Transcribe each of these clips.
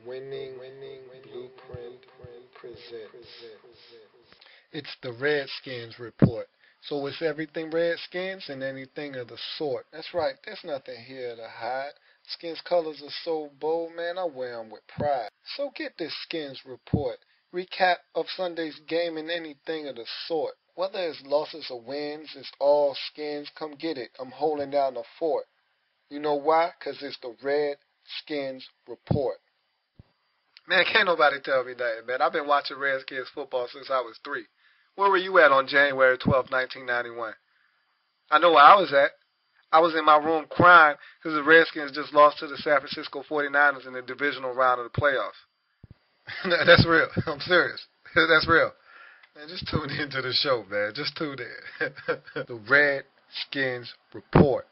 Winning Blueprint presents. It's the Redskins Report. So it's everything Redskins and anything of the sort. That's right, there's nothing here to hide. Skins colors are so bold, man, I wear 'em with pride. So get this Skins Report. Recap of Sunday's game and anything of the sort. Whether it's losses or wins, it's all skins. Come get it. I'm holding down the fort. You know why? 'Cause it's the Redskins Report. Man, can't nobody tell me that, man. I've been watching Redskins football since I was 3. Where were you at on January 12th, 1991? I know where I was at. I was in my room crying because the Redskins just lost to the San Francisco 49ers in the divisional round of the playoffs. That's real. I'm serious. That's real. Man, just tune into the show, man. Just tune in. The Redskins Report.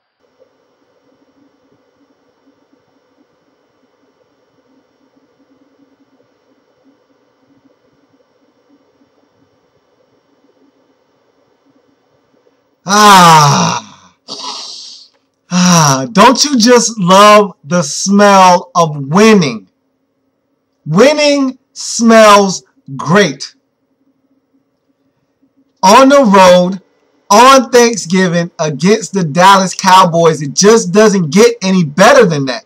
Don't you just love the smell of winning? Winning smells great. On the road, on Thanksgiving, against the Dallas Cowboys, it just doesn't get any better than that.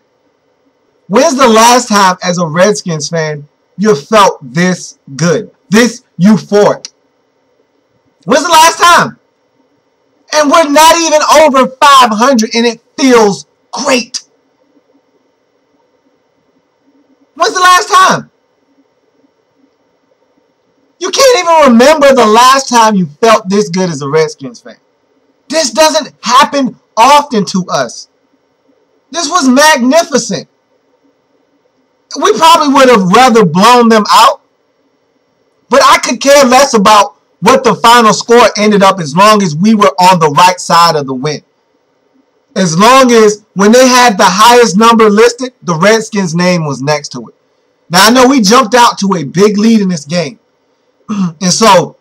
When's the last time, as a Redskins fan, you felt this good, this euphoric? When's the last time? And we're not even over 500, and it feels great. When's the last time? You can't even remember the last time you felt this good as a Redskins fan. This doesn't happen often to us. This was magnificent. We probably would have rather blown them out, but I could care less about what the final score ended up as long as we were on the right side of the win. As long as when they had the highest number listed, the Redskins' name was next to it. Now, I know we jumped out to a big lead in this game. And so,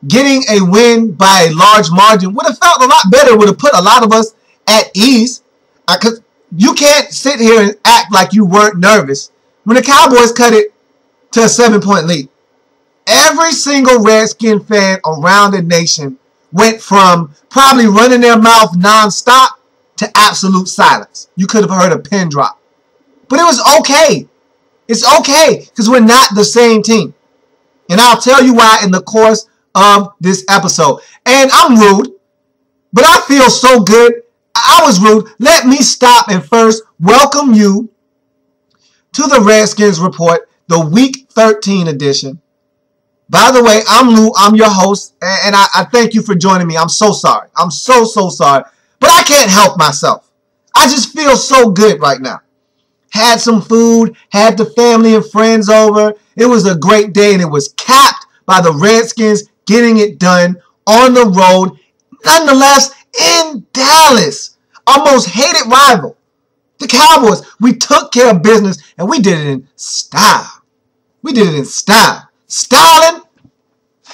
getting a win by a large margin would have felt a lot better, would have put a lot of us at ease. Because you can't sit here and act like you weren't nervous when the Cowboys cut it to a 7-point lead. Every single Redskin fan around the nation went from probably running their mouth nonstop to absolute silence. You could have heard a pin drop. But it was okay. It's okay because we're not the same team. And I'll tell you why in the course of this episode. And I'm rude, but I feel so good. I was rude. Let me stop and first welcome you to the Redskins Report, the Week 13 edition. By the way, I'm Lou. I'm your host, and I thank you for joining me. I'm so sorry. I'm so sorry. But I can't help myself. I just feel so good right now. Had some food, had the family and friends over. It was a great day, and it was capped by the Redskins getting it done on the road, nonetheless, in Dallas. Our most hated rival, the Cowboys. We took care of business, and we did it in style. We did it in style. Styling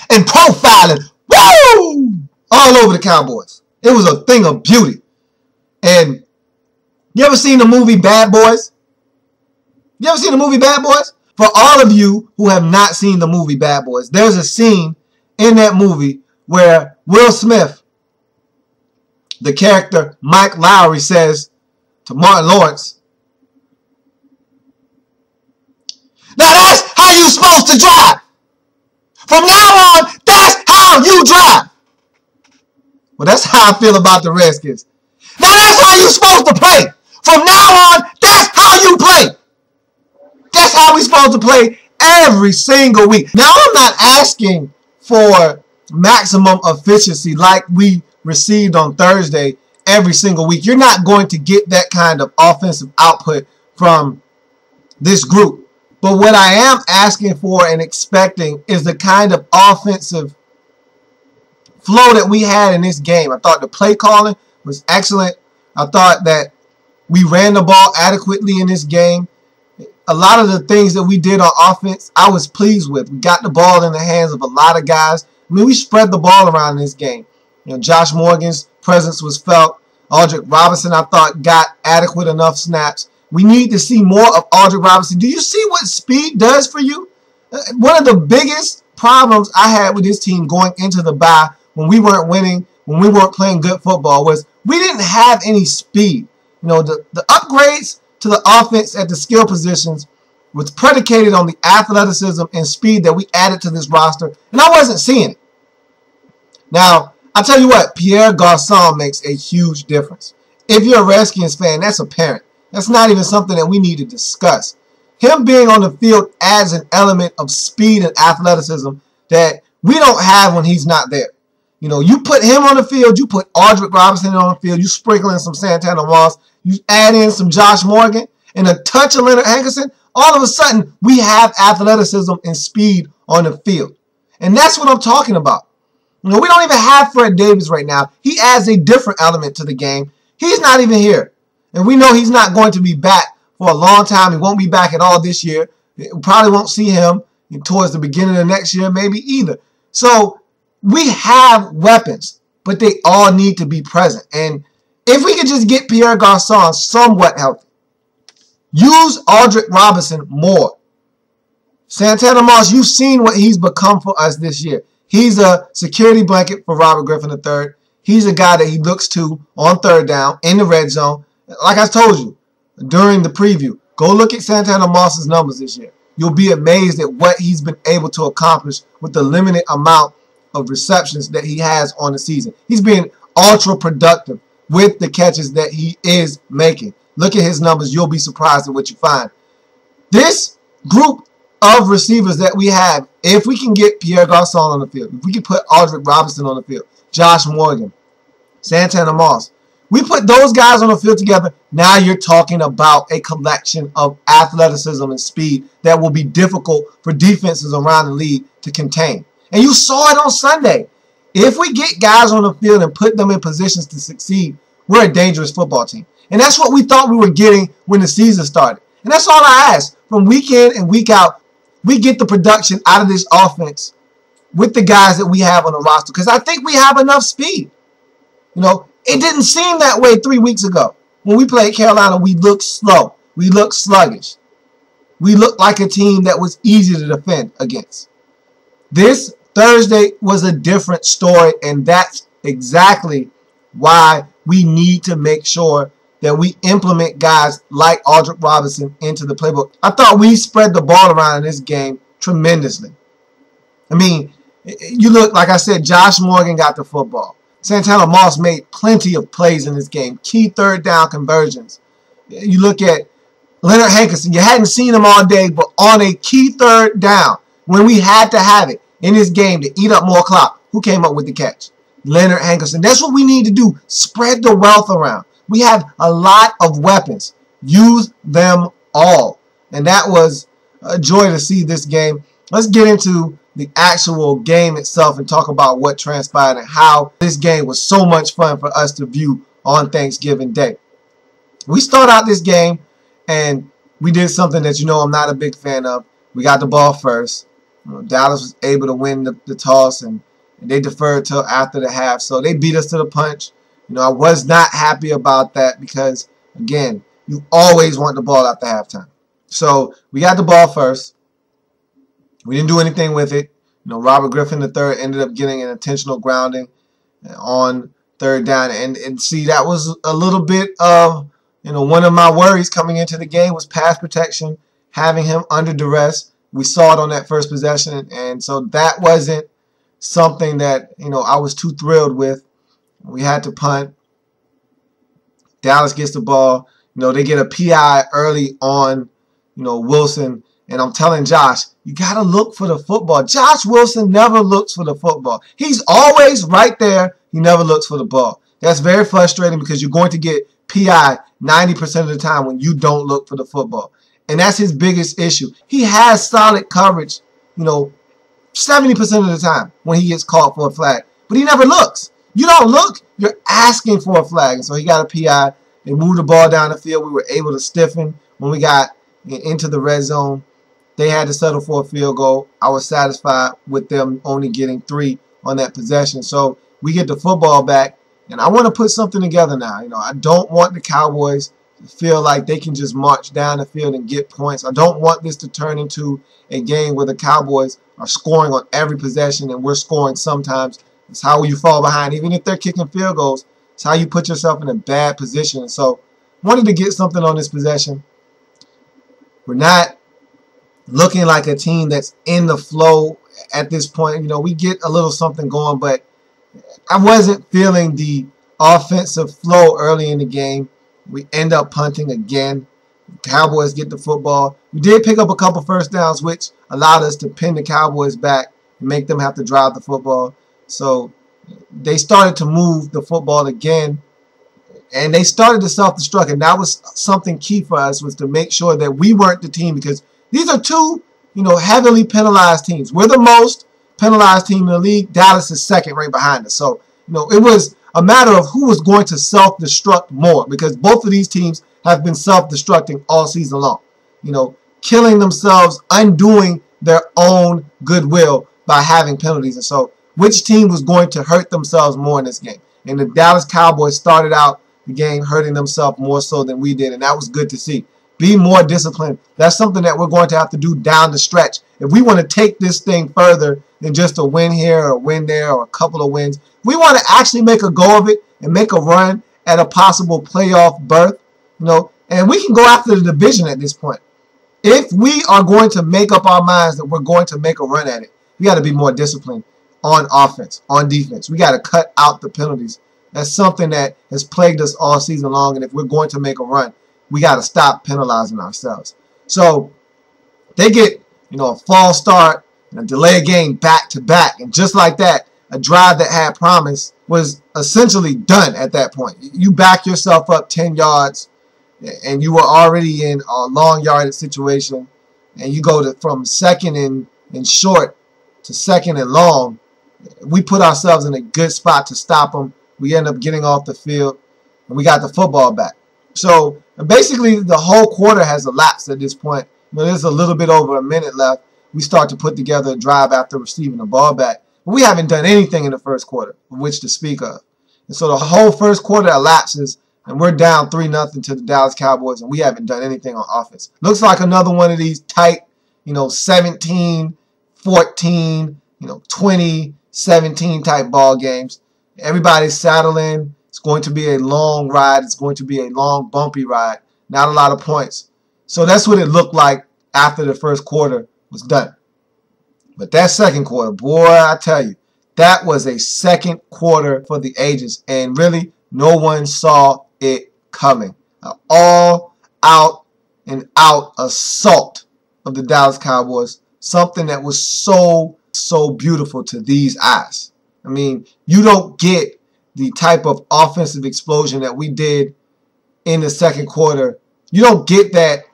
and profiling. Woo! All over the Cowboys. It was a thing of beauty. And you ever seen the movie Bad Boys? You ever seen the movie Bad Boys? For all of you who have not seen the movie Bad Boys, there's a scene in that movie where Will Smith, the character Mike Lowry, says to Martin Lawrence, "Now that's how you supposed to drive. From now on, that's how you drive." Well, that's how I feel about the Redskins. Now that's how you supposed to play. From now on, that's how you play. That's how we supposed to play every single week. Now, I'm not asking for maximum efficiency like we received on Thursday every single week. You're not going to get that kind of offensive output from this group. But what I am asking for and expecting is the kind of offensive flow that we had in this game. I thought the play calling was excellent. I thought that we ran the ball adequately in this game. A lot of the things that we did on offense, I was pleased with. We got the ball in the hands of a lot of guys. I mean, we spread the ball around in this game. You know, Josh Morgan's presence was felt. Aldrick Robinson, I thought, got adequate enough snaps. We need to see more of Aldrick Robinson. Do you see what speed does for you? One of the biggest problems I had with this team going into the bye when we weren't winning, when we weren't playing good football, was we didn't have any speed. You know, the upgrades to the offense at the skill positions was predicated on the athleticism and speed that we added to this roster, and I wasn't seeing it. Now, I'll tell you what, Pierre Garçon makes a huge difference. If you're a Redskins fan, that's apparent. That's not even something that we need to discuss. Him being on the field adds an element of speed and athleticism that we don't have when he's not there. You know, you put him on the field, you put Aldrick Robinson on the field, you sprinkle in some Santana Moss, you add in some Josh Morgan, and a touch of Leonard Hankerson, all of a sudden we have athleticism and speed on the field. And that's what I'm talking about. You know, we don't even have Fred Davis right now. He adds a different element to the game. He's not even here. And we know he's not going to be back for a long time. He won't be back at all this year. We probably won't see him towards the beginning of next year, maybe either. So we have weapons, but they all need to be present. And if we could just get Pierre Garçon somewhat healthy, use Aldrick Robinson more. Santana Moss, you've seen what he's become for us this year. He's a security blanket for Robert Griffin III. He's a guy that he looks to on third down in the red zone. Like I told you during the preview, go look at Santana Moss's numbers this year. You'll be amazed at what he's been able to accomplish with the limited amount of receptions that he has on the season. He's been ultra productive with the catches that he is making. Look at his numbers. You'll be surprised at what you find. This group of receivers that we have, if we can get Pierre Garçon on the field, if we can put Aldrick Robinson on the field, Josh Morgan, Santana Moss, we put those guys on the field together, now you're talking about a collection of athleticism and speed that will be difficult for defenses around the league to contain. And you saw it on Sunday. If we get guys on the field and put them in positions to succeed, we're a dangerous football team. And that's what we thought we were getting when the season started. And that's all I ask. From week in and week out, we get the production out of this offense with the guys that we have on the roster. Because I think we have enough speed. You know, it didn't seem that way 3 weeks ago. When we played Carolina, we looked slow. We looked sluggish. We looked like a team that was easy to defend against. This Thursday was a different story, and that's exactly why we need to make sure that we implement guys like Aldrick Robinson into the playbook. I thought we spread the ball around in this game tremendously. I mean, you look, like I said, Josh Morgan got the football. Santana Moss made plenty of plays in this game, key third down conversions. You look at Leonard Hankerson, you hadn't seen him all day, but on a key third down, when we had to have it in this game to eat up more clock, who came up with the catch? Leonard Hankerson. That's what we need to do, spread the wealth around. We have a lot of weapons. Use them all. And that was a joy to see this game. Let's get into the actual game itself and talk about what transpired and how this game was so much fun for us to view on Thanksgiving Day. We start out this game and we did something that you know I'm not a big fan of. We got the ball first. You know, Dallas was able to win the toss and they deferred till after the half. So they beat us to the punch. You know, I was not happy about that because, again, you always want the ball after halftime. So we got the ball first. We didn't do anything with it. You know, Robert Griffin III ended up getting an intentional grounding on third down. And see, that was a little bit of, you know, one of my worries coming into the game was pass protection, having him under duress. We saw it on that first possession. And so that wasn't something that, you know, I was too thrilled with. We had to punt. Dallas gets the ball. You know, they get a PI early on, you know, Wilson. And I'm telling Josh, you got to look for the football. Josh Wilson never looks for the football. He's always right there. He never looks for the ball. That's very frustrating because you're going to get PI 90% of the time when you don't look for the football. And that's his biggest issue. He has solid coverage, you know, 70% of the time when he gets called for a flag. But he never looks. You don't look, you're asking for a flag. And so he got a PI. They moved the ball down the field. We were able to stiffen when we got into the red zone. They had to settle for a field goal. I was satisfied with them only getting 3 on that possession. So we get the football back, and I want to put something together now. You know, I don't want the Cowboys feel like they can just march down the field and get points. I don't want this to turn into a game where the Cowboys are scoring on every possession and we're scoring sometimes. It's how you fall behind. Even if they're kicking field goals, it's how you put yourself in a bad position. So wanted to get something on this possession. We're not looking like a team that's in the flow at this point. You know, we get a little something going, but I wasn't feeling the offensive flow early in the game. We end up punting again. Cowboys get the football. We did pick up a couple first downs, which allowed us to pin the Cowboys back and make them have to drive the football. So they started to move the football again, and they started to self-destruct. And that was something key for us, was to make sure that we weren't the team, because these are two, heavily penalized teams. We're the most penalized team in the league. Dallas is second, right behind us. So, it was a matter of who was going to self-destruct more, because both of these teams have been self-destructing all season long. Killing themselves, undoing their own goodwill by having penalties. And so, which team was going to hurt themselves more in this game? And the Dallas Cowboys started out the game hurting themselves more so than we did, and that was good to see. Be more disciplined. That's something that we're going to have to do down the stretch. If we want to take this thing further than just a win here or a win there or a couple of wins, we want to actually make a go of it and make a run at a possible playoff berth, and we can go after the division at this point. If we are going to make up our minds that we're going to make a run at it, we got to be more disciplined on offense, on defense. We got to cut out the penalties. That's something that has plagued us all season long, and if we're going to make a run, we got to stop penalizing ourselves. So they get, a false start and a delay game back to back, and just like that, a drive that had promise was essentially done at that point. You back yourself up 10 yards, and you were already in a long yardage situation, and you go from second and short to second and long. We put ourselves in a good spot to stop them. We end up getting off the field, and we got the football back. So basically, the whole quarter has elapsed at this point. There's a little bit over a minute left. We start to put together a drive after receiving the ball back. But we haven't done anything in the first quarter of which to speak of. And so the whole first quarter elapses, and we're down 3-0 to the Dallas Cowboys, and we haven't done anything on offense. Looks like another one of these tight, 17, 14, 20, 17 type ball games. Everybody's settling. It's going to be a long ride. It's going to be a long, bumpy ride. Not a lot of points. So that's what it looked like after the first quarter was done. But that second quarter, boy, I tell you, that was a second quarter for the ages. And really, no one saw it coming. An all-out and out assault of the Dallas Cowboys. Something that was so beautiful to these eyes. I mean, you don't get the type of offensive explosion that we did in the second quarter. You don't get that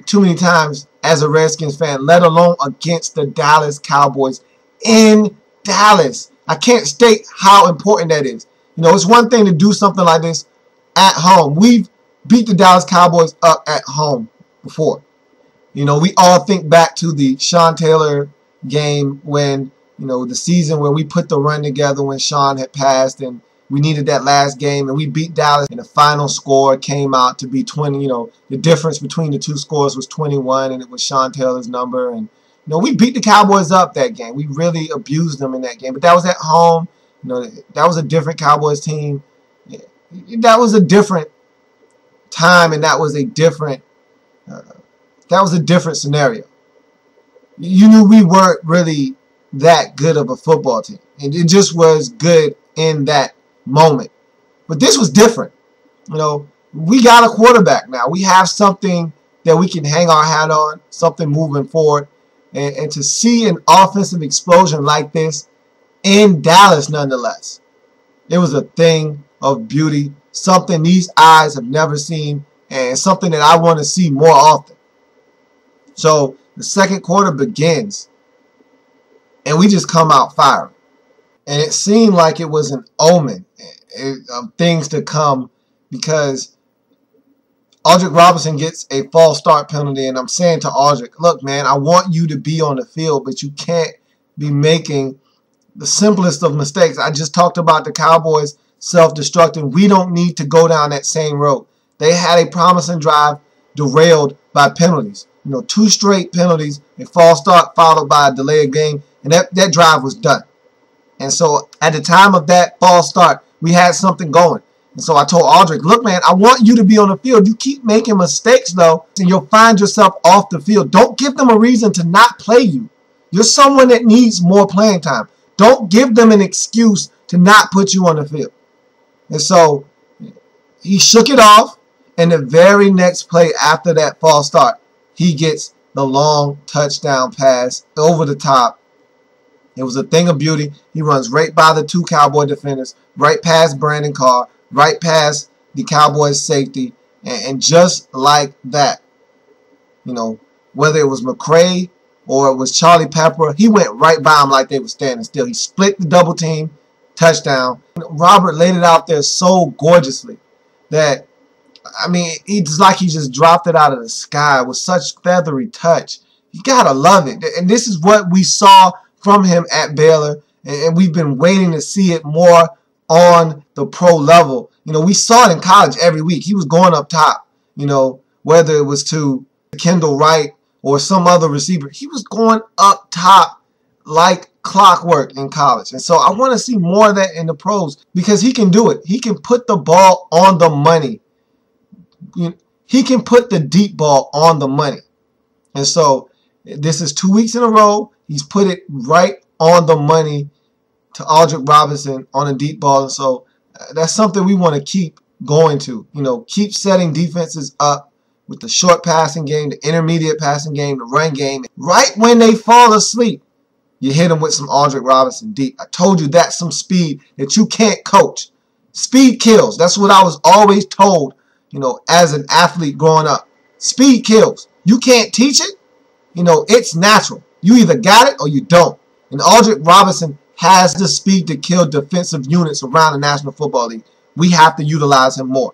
too many times as a Redskins fan, let alone against the Dallas Cowboys in Dallas. I can't state how important that is. It's one thing to do something like this at home. We've beat the Dallas Cowboys up at home before. We all think back to the Sean Taylor game when, the season where we put the run together when Sean had passed and we needed that last game, and we beat Dallas, and the final score came out to be 20. The difference between the two scores was 21, and it was Sean Taylor's number. And we beat the Cowboys up that game. We really abused them in that game, but that was at home. That was a different Cowboys team. That was a different time, and that was a different scenario. You knew we weren't really that good of a football team, and it just was good in that moment. But this was different. We got a quarterback now. We have something that we can hang our hat on, something moving forward. And to see an offensive explosion like this in Dallas nonetheless, it was a thing of beauty, something these eyes have never seen, and something that I want to see more often. So the second quarter begins, and we just come out firing. And it seemed like it was an omen of things to come, because Aldrick Robinson gets a false start penalty, and I'm saying to Aldrick, look, man, I want you to be on the field, but you can't be making the simplest of mistakes. I just talked about the Cowboys self-destructing. We don't need to go down that same road. They had a promising drive derailed by penalties. 2 straight penalties, a false start followed by a delay of game, and that drive was done. And so at the time of that false start, we had something going. And so I told Aldrick, look, man, I want you to be on the field. You keep making mistakes, though, and you'll find yourself off the field. Don't give them a reason to not play you. You're someone that needs more playing time. Don't give them an excuse to not put you on the field. And so he shook it off, and the very next play after that false start, he gets the long touchdown pass over the top. It was a thing of beauty. He runs right by the 2 Cowboy defenders, right past Brandon Carr, right past the Cowboys safety, and just like that, whether it was McCray or it was Charlie Pepper, he went right by him like they were standing still. He split the double team, touchdown. Robert laid it out there so gorgeously that, I mean, it's like he just dropped it out of the sky with such feathery touch. You gotta love it. And this is what we saw from him at Baylor, and we've been waiting to see it more on the pro level. We saw it in college every week. He was going up top, whether it was to Kendall Wright or some other receiver. He was going up top like clockwork in college. And so I want to see more of that in the pros because he can do it. He can put the ball on the money. He can put the deep ball on the money. And so this is 2 weeks in a row. He's put it right on the money to Aldrick Robinson on a deep ball. And so that's something we want to keep going to. Keep setting defenses up with the short passing game, the intermediate passing game, the run game. Right when they fall asleep, you hit them with some Aldrick Robinson deep. I told you that's some speed that you can't coach. Speed kills. That's what I was always told, as an athlete growing up. Speed kills. You can't teach it. It's natural. You either got it or you don't. And Aldrick Robinson has the speed to kill defensive units around the National Football League. We have to utilize him more.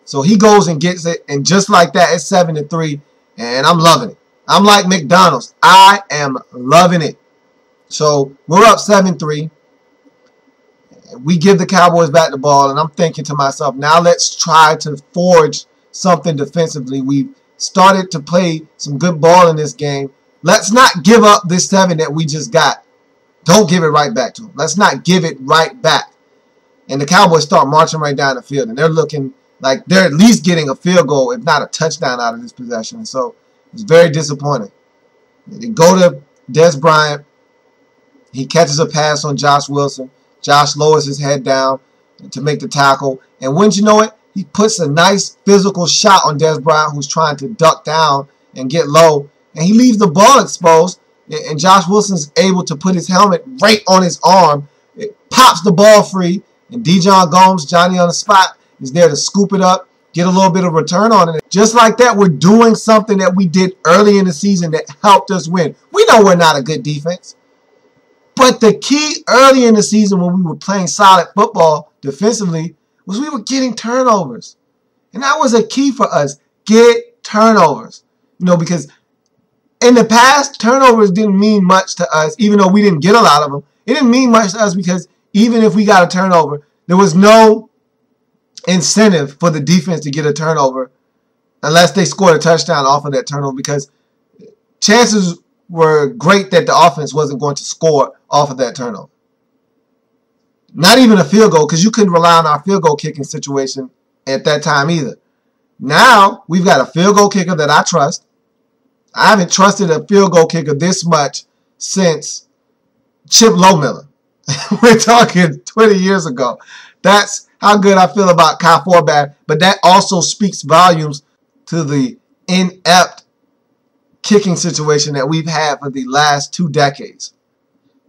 So he goes and gets it, and just like that, it's 7-3, and I'm loving it. I'm like McDonald's. I am loving it. So we're up 7-3. We give the Cowboys back the ball, and I'm thinking to myself, now let's try to forge something defensively. We've started to play some good ball in this game. Let's not give up this 7 that we just got. Don't give it right back to them. Let's not give it right back. And the Cowboys start marching right down the field, and they're looking like they're at least getting a field goal, if not a touchdown, out of this possession. And so it's very disappointing. They go to Des Bryant. He catches a pass on Josh Wilson. Josh lowers his head down to make the tackle. And wouldn't you know it, he puts a nice physical shot on Des Bryant, who's trying to duck down and get low. And he leaves the ball exposed. And Josh Wilson's able to put his helmet right on his arm. It pops the ball free. And Dijon Gomes, Johnny on the spot, is there to scoop it up, get a little bit of return on it. Just like that, we're doing something that we did early in the season that helped us win. We know we're not a good defense. But the key early in the season when we were playing solid football defensively was we were getting turnovers. And that was a key for us. Get turnovers. Because in the past, turnovers didn't mean much to us, even though we didn't get a lot of them. It didn't mean much to us because even if we got a turnover, there was no incentive for the defense to get a turnover unless they scored a touchdown off of that turnover, because chances were great that the offense wasn't going to score off of that turnover. Not even a field goal, because you couldn't rely on our field goal kicking situation at that time either. Now, we've got a field goal kicker that I trust. I haven't trusted a field goal kicker this much since Chip Lowmiller. We're talking 20 years ago. That's how good I feel about Kai Forbath, but that also speaks volumes to the inept kicking situation that we've had for the last 2 decades.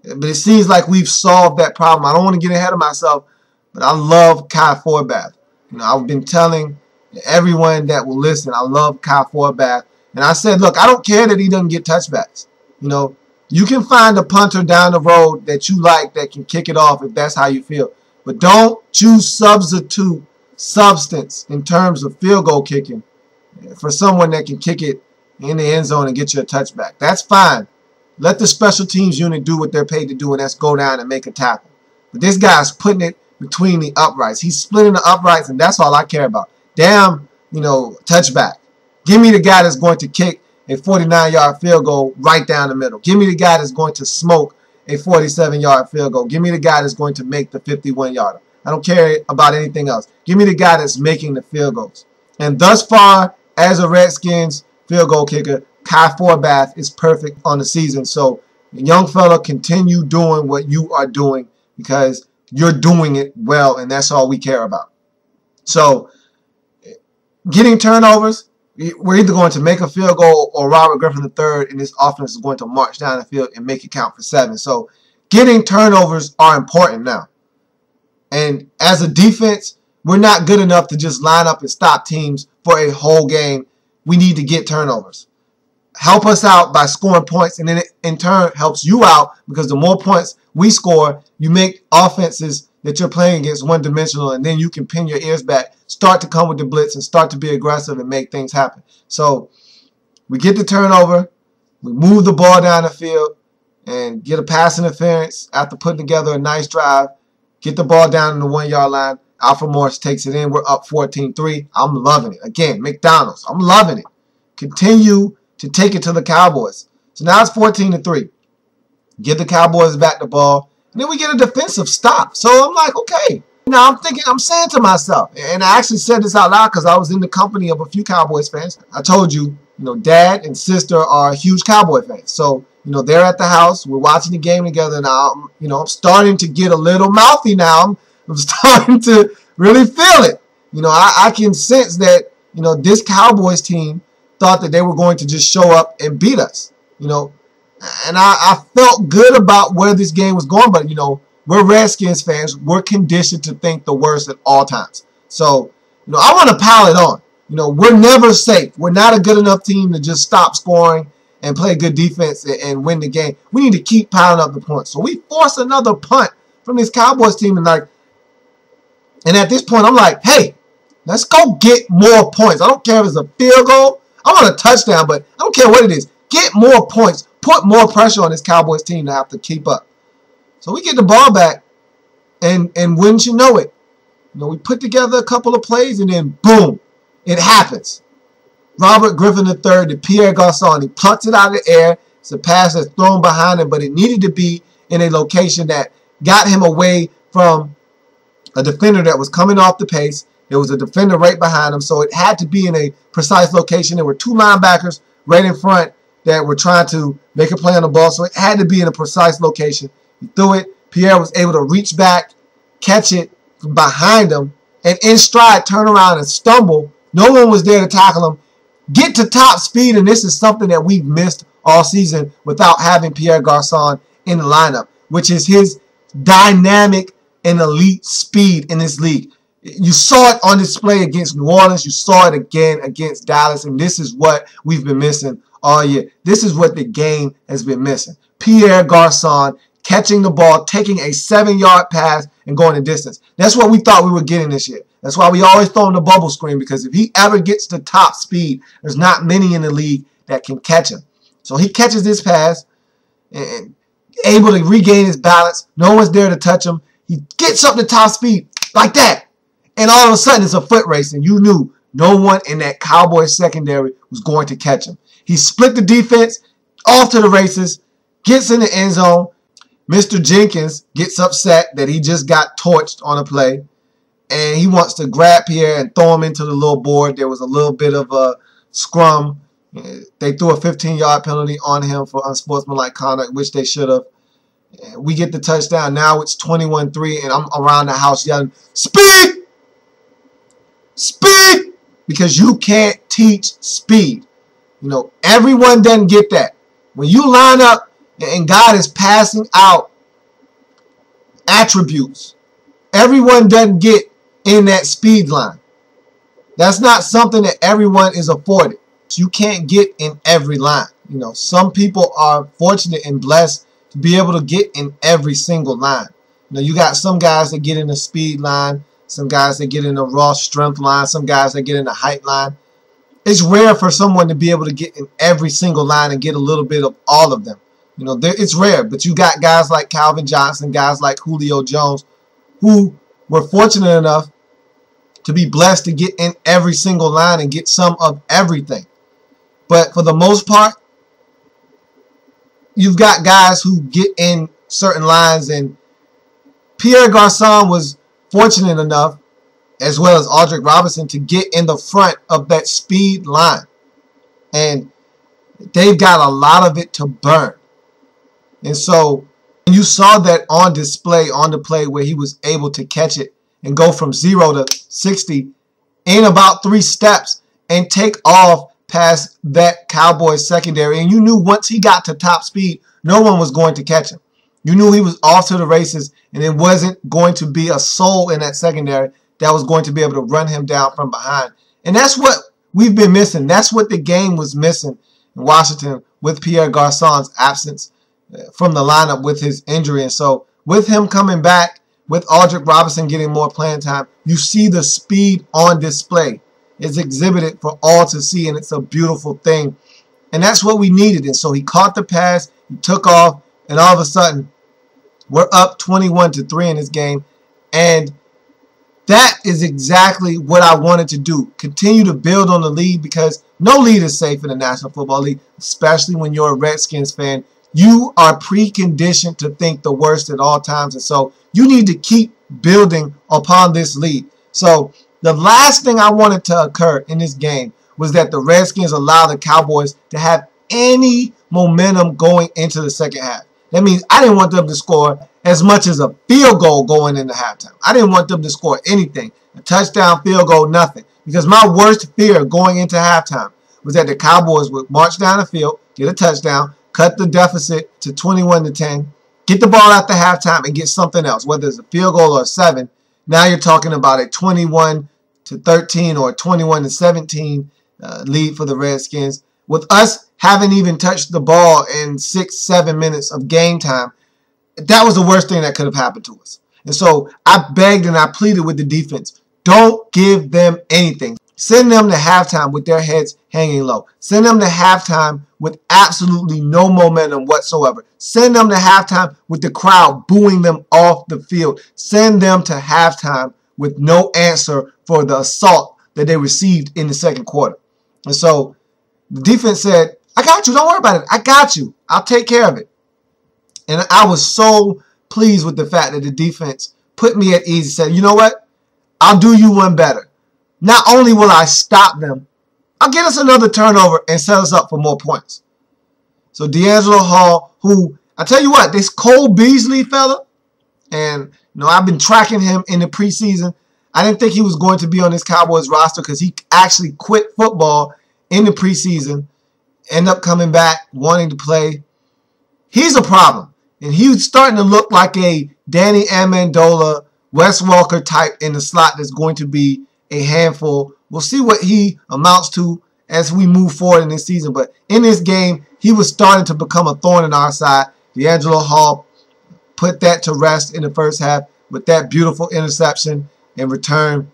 But it seems like we've solved that problem. I don't want to get ahead of myself, but I love Kai Forbath. I've been telling everyone that will listen, I love Kai Forbath. And I said, look, I don't care that he doesn't get touchbacks. You can find a punter down the road that you like that can kick it off if that's how you feel. But don't choose substitute substance in terms of field goal kicking for someone that can kick it in the end zone and get you a touchback. That's fine. Let the special teams unit do what they're paid to do, and that's go down and make a tackle. But this guy's putting it between the uprights. He's splitting the uprights, and that's all I care about. Damn, touchback. Give me the guy that's going to kick a 49-yard field goal right down the middle. Give me the guy that's going to smoke a 47-yard field goal. Give me the guy that's going to make the 51-yarder. I don't care about anything else. Give me the guy that's making the field goals. And thus far, as a Redskins field goal kicker, Kai Forbath is perfect on the season. So, young fella, continue doing what you are doing because you're doing it well, and that's all we care about. So, getting turnovers, we're either going to make a field goal or Robert Griffin III and this offense is going to march down the field and make it count for 7. So, getting turnovers are important now. And as a defense, we're not good enough to just line up and stop teams for a whole game. We need to get turnovers. Help us out by scoring points, and then it in turn helps you out because the more points we score, you make offenses that you're playing against one-dimensional, and then you can pin your ears back, start to come with the blitz, and start to be aggressive and make things happen. So we get the turnover, we move the ball down the field, and get a pass interference after putting together a nice drive, get the ball down in the 1-yard line. Alfred Morris takes it in. We're up 14-3. I'm loving it. Again, McDonald's. I'm loving it. Continue to take it to the Cowboys. So now it's 14-3. Give the Cowboys back the ball. And then we get a defensive stop. So I'm like, okay. Now I'm saying to myself, and I actually said this out loud because I was in the company of a few Cowboys fans. I told you, dad and sister are huge Cowboy fans. So, they're at the house. We're watching the game together now. I'm starting to get a little mouthy now. I'm starting to really feel it. I can sense that, this Cowboys team thought that they were going to just show up and beat us, And I felt good about where this game was going, but, we're Redskins fans. We're conditioned to think the worst at all times. So, I want to pile it on. We're never safe. We're not a good enough team to just stop scoring and play good defense and win the game. We need to keep piling up the points. So we force another punt from this Cowboys team, and at this point, I'm like, hey, let's go get more points. I don't care if it's a field goal. I want a touchdown, but I don't care what it is. Get more points. Put more pressure on this Cowboys team to have to keep up. So we get the ball back, and wouldn't you know it, we put together a couple of plays, and then boom, it happens. Robert Griffin III to Pierre Garçon. He plucks it out of the air. It's a pass that's thrown behind him, but it needed to be in a location that got him away from a defender that was coming off the pace. There was a defender right behind him, so it had to be in a precise location. There were two linebackers right in front that were trying to make a play on the ball, so it had to be in a precise location. He threw it. Pierre was able to reach back, catch it from behind him, and in stride turn around and stumble. No one was there to tackle him. Get to top speed, and this is something that we've missed all season without having Pierre Garçon in the lineup, which is his dynamic and elite speed in this league. You saw it on display against New Orleans. You saw it again against Dallas, and this is what we've been missing all year. This is what the game has been missing. Pierre Garçon catching the ball, taking a 7-yard pass, and going the distance. That's what we thought we were getting this year. That's why we always throw him the bubble screen, because if he ever gets to top speed, there's not many in the league that can catch him. So he catches this pass and able to regain his balance. No one's there to touch him. He gets up to top speed like that. And all of a sudden, it's a foot race, and you knew no one in that Cowboys secondary was going to catch him. He split the defense, off to the races, gets in the end zone. Mr. Jenkins gets upset that he just got torched on a play, and he wants to grab Pierre and throw him into the little board. There was a little bit of a scrum. They threw a 15-yard penalty on him for unsportsmanlike conduct, which they should have. We get the touchdown. Now it's 21-3, and I'm around the house yelling, "Speed! Speed!" Because you can't teach speed. Everyone doesn't get that. When you line up and God is passing out attributes, everyone doesn't get in that speed line. That's not something that everyone is afforded. You can't get in every line. Some people are fortunate and blessed to be able to get in every single line. You got some guys that get in the speed line, some guys that get in the raw strength line, some guys that get in the height line. It's rare for someone to be able to get in every single line and get a little bit of all of them. It's rare, but you got guys like Calvin Johnson, guys like Julio Jones, who were fortunate enough to be blessed to get in every single line and get some of everything. But for the most part, you've got guys who get in certain lines, and Pierre Garçon was fortunate enough, as well as Aldrick Robinson, to get in the front of that speed line. And they've got a lot of it to burn. And so you saw that on display on the play where he was able to catch it and go from 0 to 60 in about 3 steps and take off past that Cowboys secondary. And you knew once he got to top speed, no one was going to catch him. You knew he was off to the races, and it wasn't going to be a soul in that secondary that was going to be able to run him down from behind. And that's what we've been missing. That's what the game was missing in Washington with Pierre Garçon's absence from the lineup with his injury. And so with him coming back, with Aldrick Robinson getting more playing time, you see the speed on display. It's exhibited for all to see, and it's a beautiful thing. And that's what we needed. And so he caught the pass, he took off, and all of a sudden, we're up 21-3 in this game. And that is exactly what I wanted to do. Continue to build on the lead, because no lead is safe in the National Football League, especially when you're a Redskins fan. You are preconditioned to think the worst at all times. And so you need to keep building upon this lead. So the last thing I wanted to occur in this game was that the Redskins allow the Cowboys to have any momentum going into the second half. That means I didn't want them to score as much as a field goal going into halftime. I didn't want them to score anything. A touchdown, field goal, nothing. Because my worst fear going into halftime was that the Cowboys would march down the field, get a touchdown, cut the deficit to 21-10, get the ball at the halftime and get something else, whether it's a field goal or a 7. Now you're talking about a 21-13 or a 21-17 lead for the Redskins. With us having even touched the ball in 6-7 minutes of game time, that was the worst thing that could have happened to us. And so I begged and I pleaded with the defense, don't give them anything. Send them to halftime with their heads hanging low. Send them to halftime with absolutely no momentum whatsoever. Send them to halftime with the crowd booing them off the field. Send them to halftime with no answer for the assault that they received in the second quarter. And so the defense said, I got you. Don't worry about it. I got you. I'll take care of it. And I was so pleased with the fact that the defense put me at ease and said, you know what? I'll do you one better. Not only will I stop them, I'll get us another turnover and set us up for more points. So D'Angelo Hall, who, I tell you what, this Cole Beasley fella, and you know, I've been tracking him in the preseason. I didn't think he was going to be on this Cowboys roster because he actually quit football in the preseason, ended up coming back, wanting to play. He's a problem. And he's starting to look like a Danny Amendola, Wes Welker type in the slot that's going to be a handful. We'll see what he amounts to as we move forward in this season. But in this game, he was starting to become a thorn in our side. D'Angelo Hall put that to rest in the first half with that beautiful interception in return,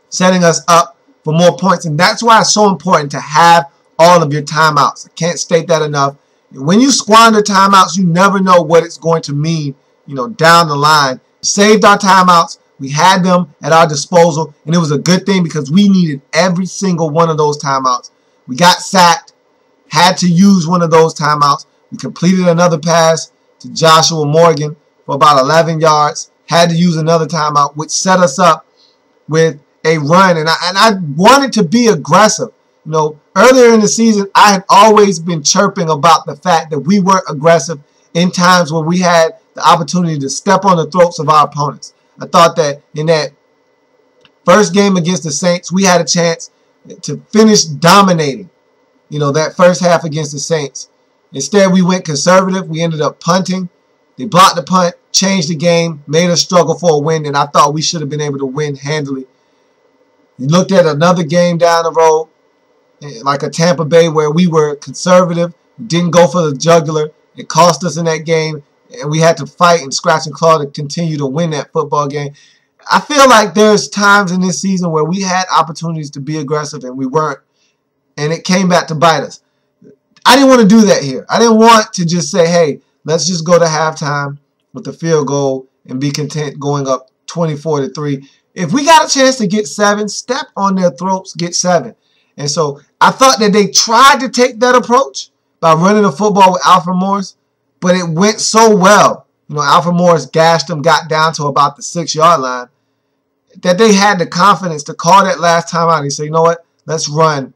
setting us up for more points. And that's why it's so important to have all of your timeouts. I can't state that enough. When you squander timeouts, you never know what it's going to mean, you know, down the line. Saved our timeouts. We had them at our disposal, and it was a good thing because we needed every single one of those timeouts. We got sacked, had to use one of those timeouts. We completed another pass to Joshua Morgan for about 11 yards, had to use another timeout, which set us up with a run. And I wanted to be aggressive. You know, earlier in the season, I had always been chirping about the fact that we weren't aggressive in times where we had the opportunity to step on the throats of our opponents. I thought that in that first game against the Saints, we had a chance to finish dominating, you know, that first half against the Saints. Instead, we went conservative. We ended up punting. They blocked the punt, changed the game, made us struggle for a win, and I thought we should have been able to win handily. You looked at another game down the road, like a Tampa Bay, where we were conservative, didn't go for the jugular. It cost us in that game, and we had to fight and scratch and claw to continue to win that football game. I feel like there's times in this season where we had opportunities to be aggressive and we weren't, and it came back to bite us. I didn't want to do that here. I didn't want to just say, hey, let's just go to halftime with the field goal and be content going up 24-3. If we got a chance to get 7, step on their throats, get 7. And so I thought that they tried to take that approach by running the football with Alfred Morris, but it went so well. You know, Alfred Morris gashed them, got down to about the 6-yard line, that they had the confidence to call that last time out and say, you know what, let's run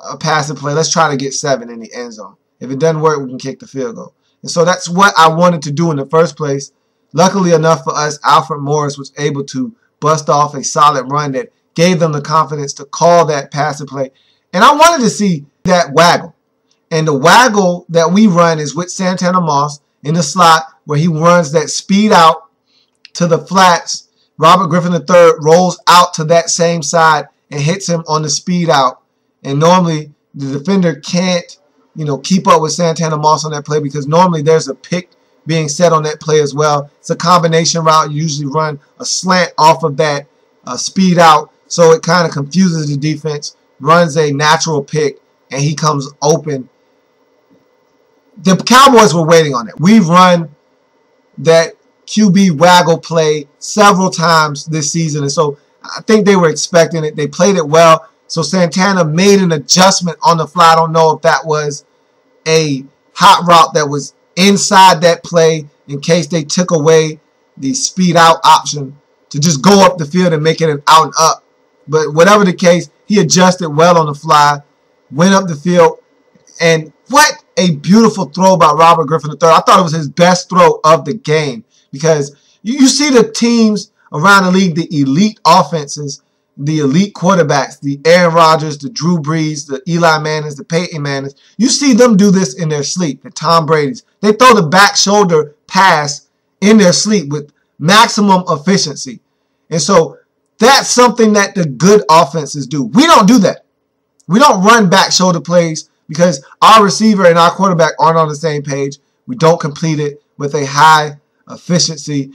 a passing play. Let's try to get 7 in the end zone. If it doesn't work, we can kick the field goal. And so that's what I wanted to do in the first place. Luckily enough for us, Alfred Morris was able to bust off a solid run that gave them the confidence to call that passing play. And I wanted to see that waggle. And the waggle that we run is with Santana Moss in the slot where he runs that speed out to the flats. Robert Griffin III rolls out to that same side and hits him on the speed out. And normally the defender can't, keep up with Santana Moss on that play because normally there's a pick being set on that play as well. It's a combination route. You usually run a slant off of that speed out, so it kind of confuses the defense, runs a natural pick, and he comes open. The Cowboys were waiting on it. We've run that QB waggle play several times this season, and so I think they were expecting it. They played it well. So Santana made an adjustment on the fly. I don't know if that was a hot route that was inside that play in case they took away the speed out option to just go up the field and make it an out and up. But whatever the case, he adjusted well on the fly, went up the field, and what a beautiful throw by Robert Griffin III. I thought it was his best throw of the game because you see the teams around the league, the elite offenses, the elite quarterbacks, the Aaron Rodgers, the Drew Brees, the Eli Mannings, the Peyton Mannings. You see them do this in their sleep, the Tom Brady's. They throw the back shoulder pass in their sleep with maximum efficiency. And so that's something that the good offenses do. We don't do that. We don't run back shoulder plays because our receiver and our quarterback aren't on the same page. We don't complete it with a high efficiency.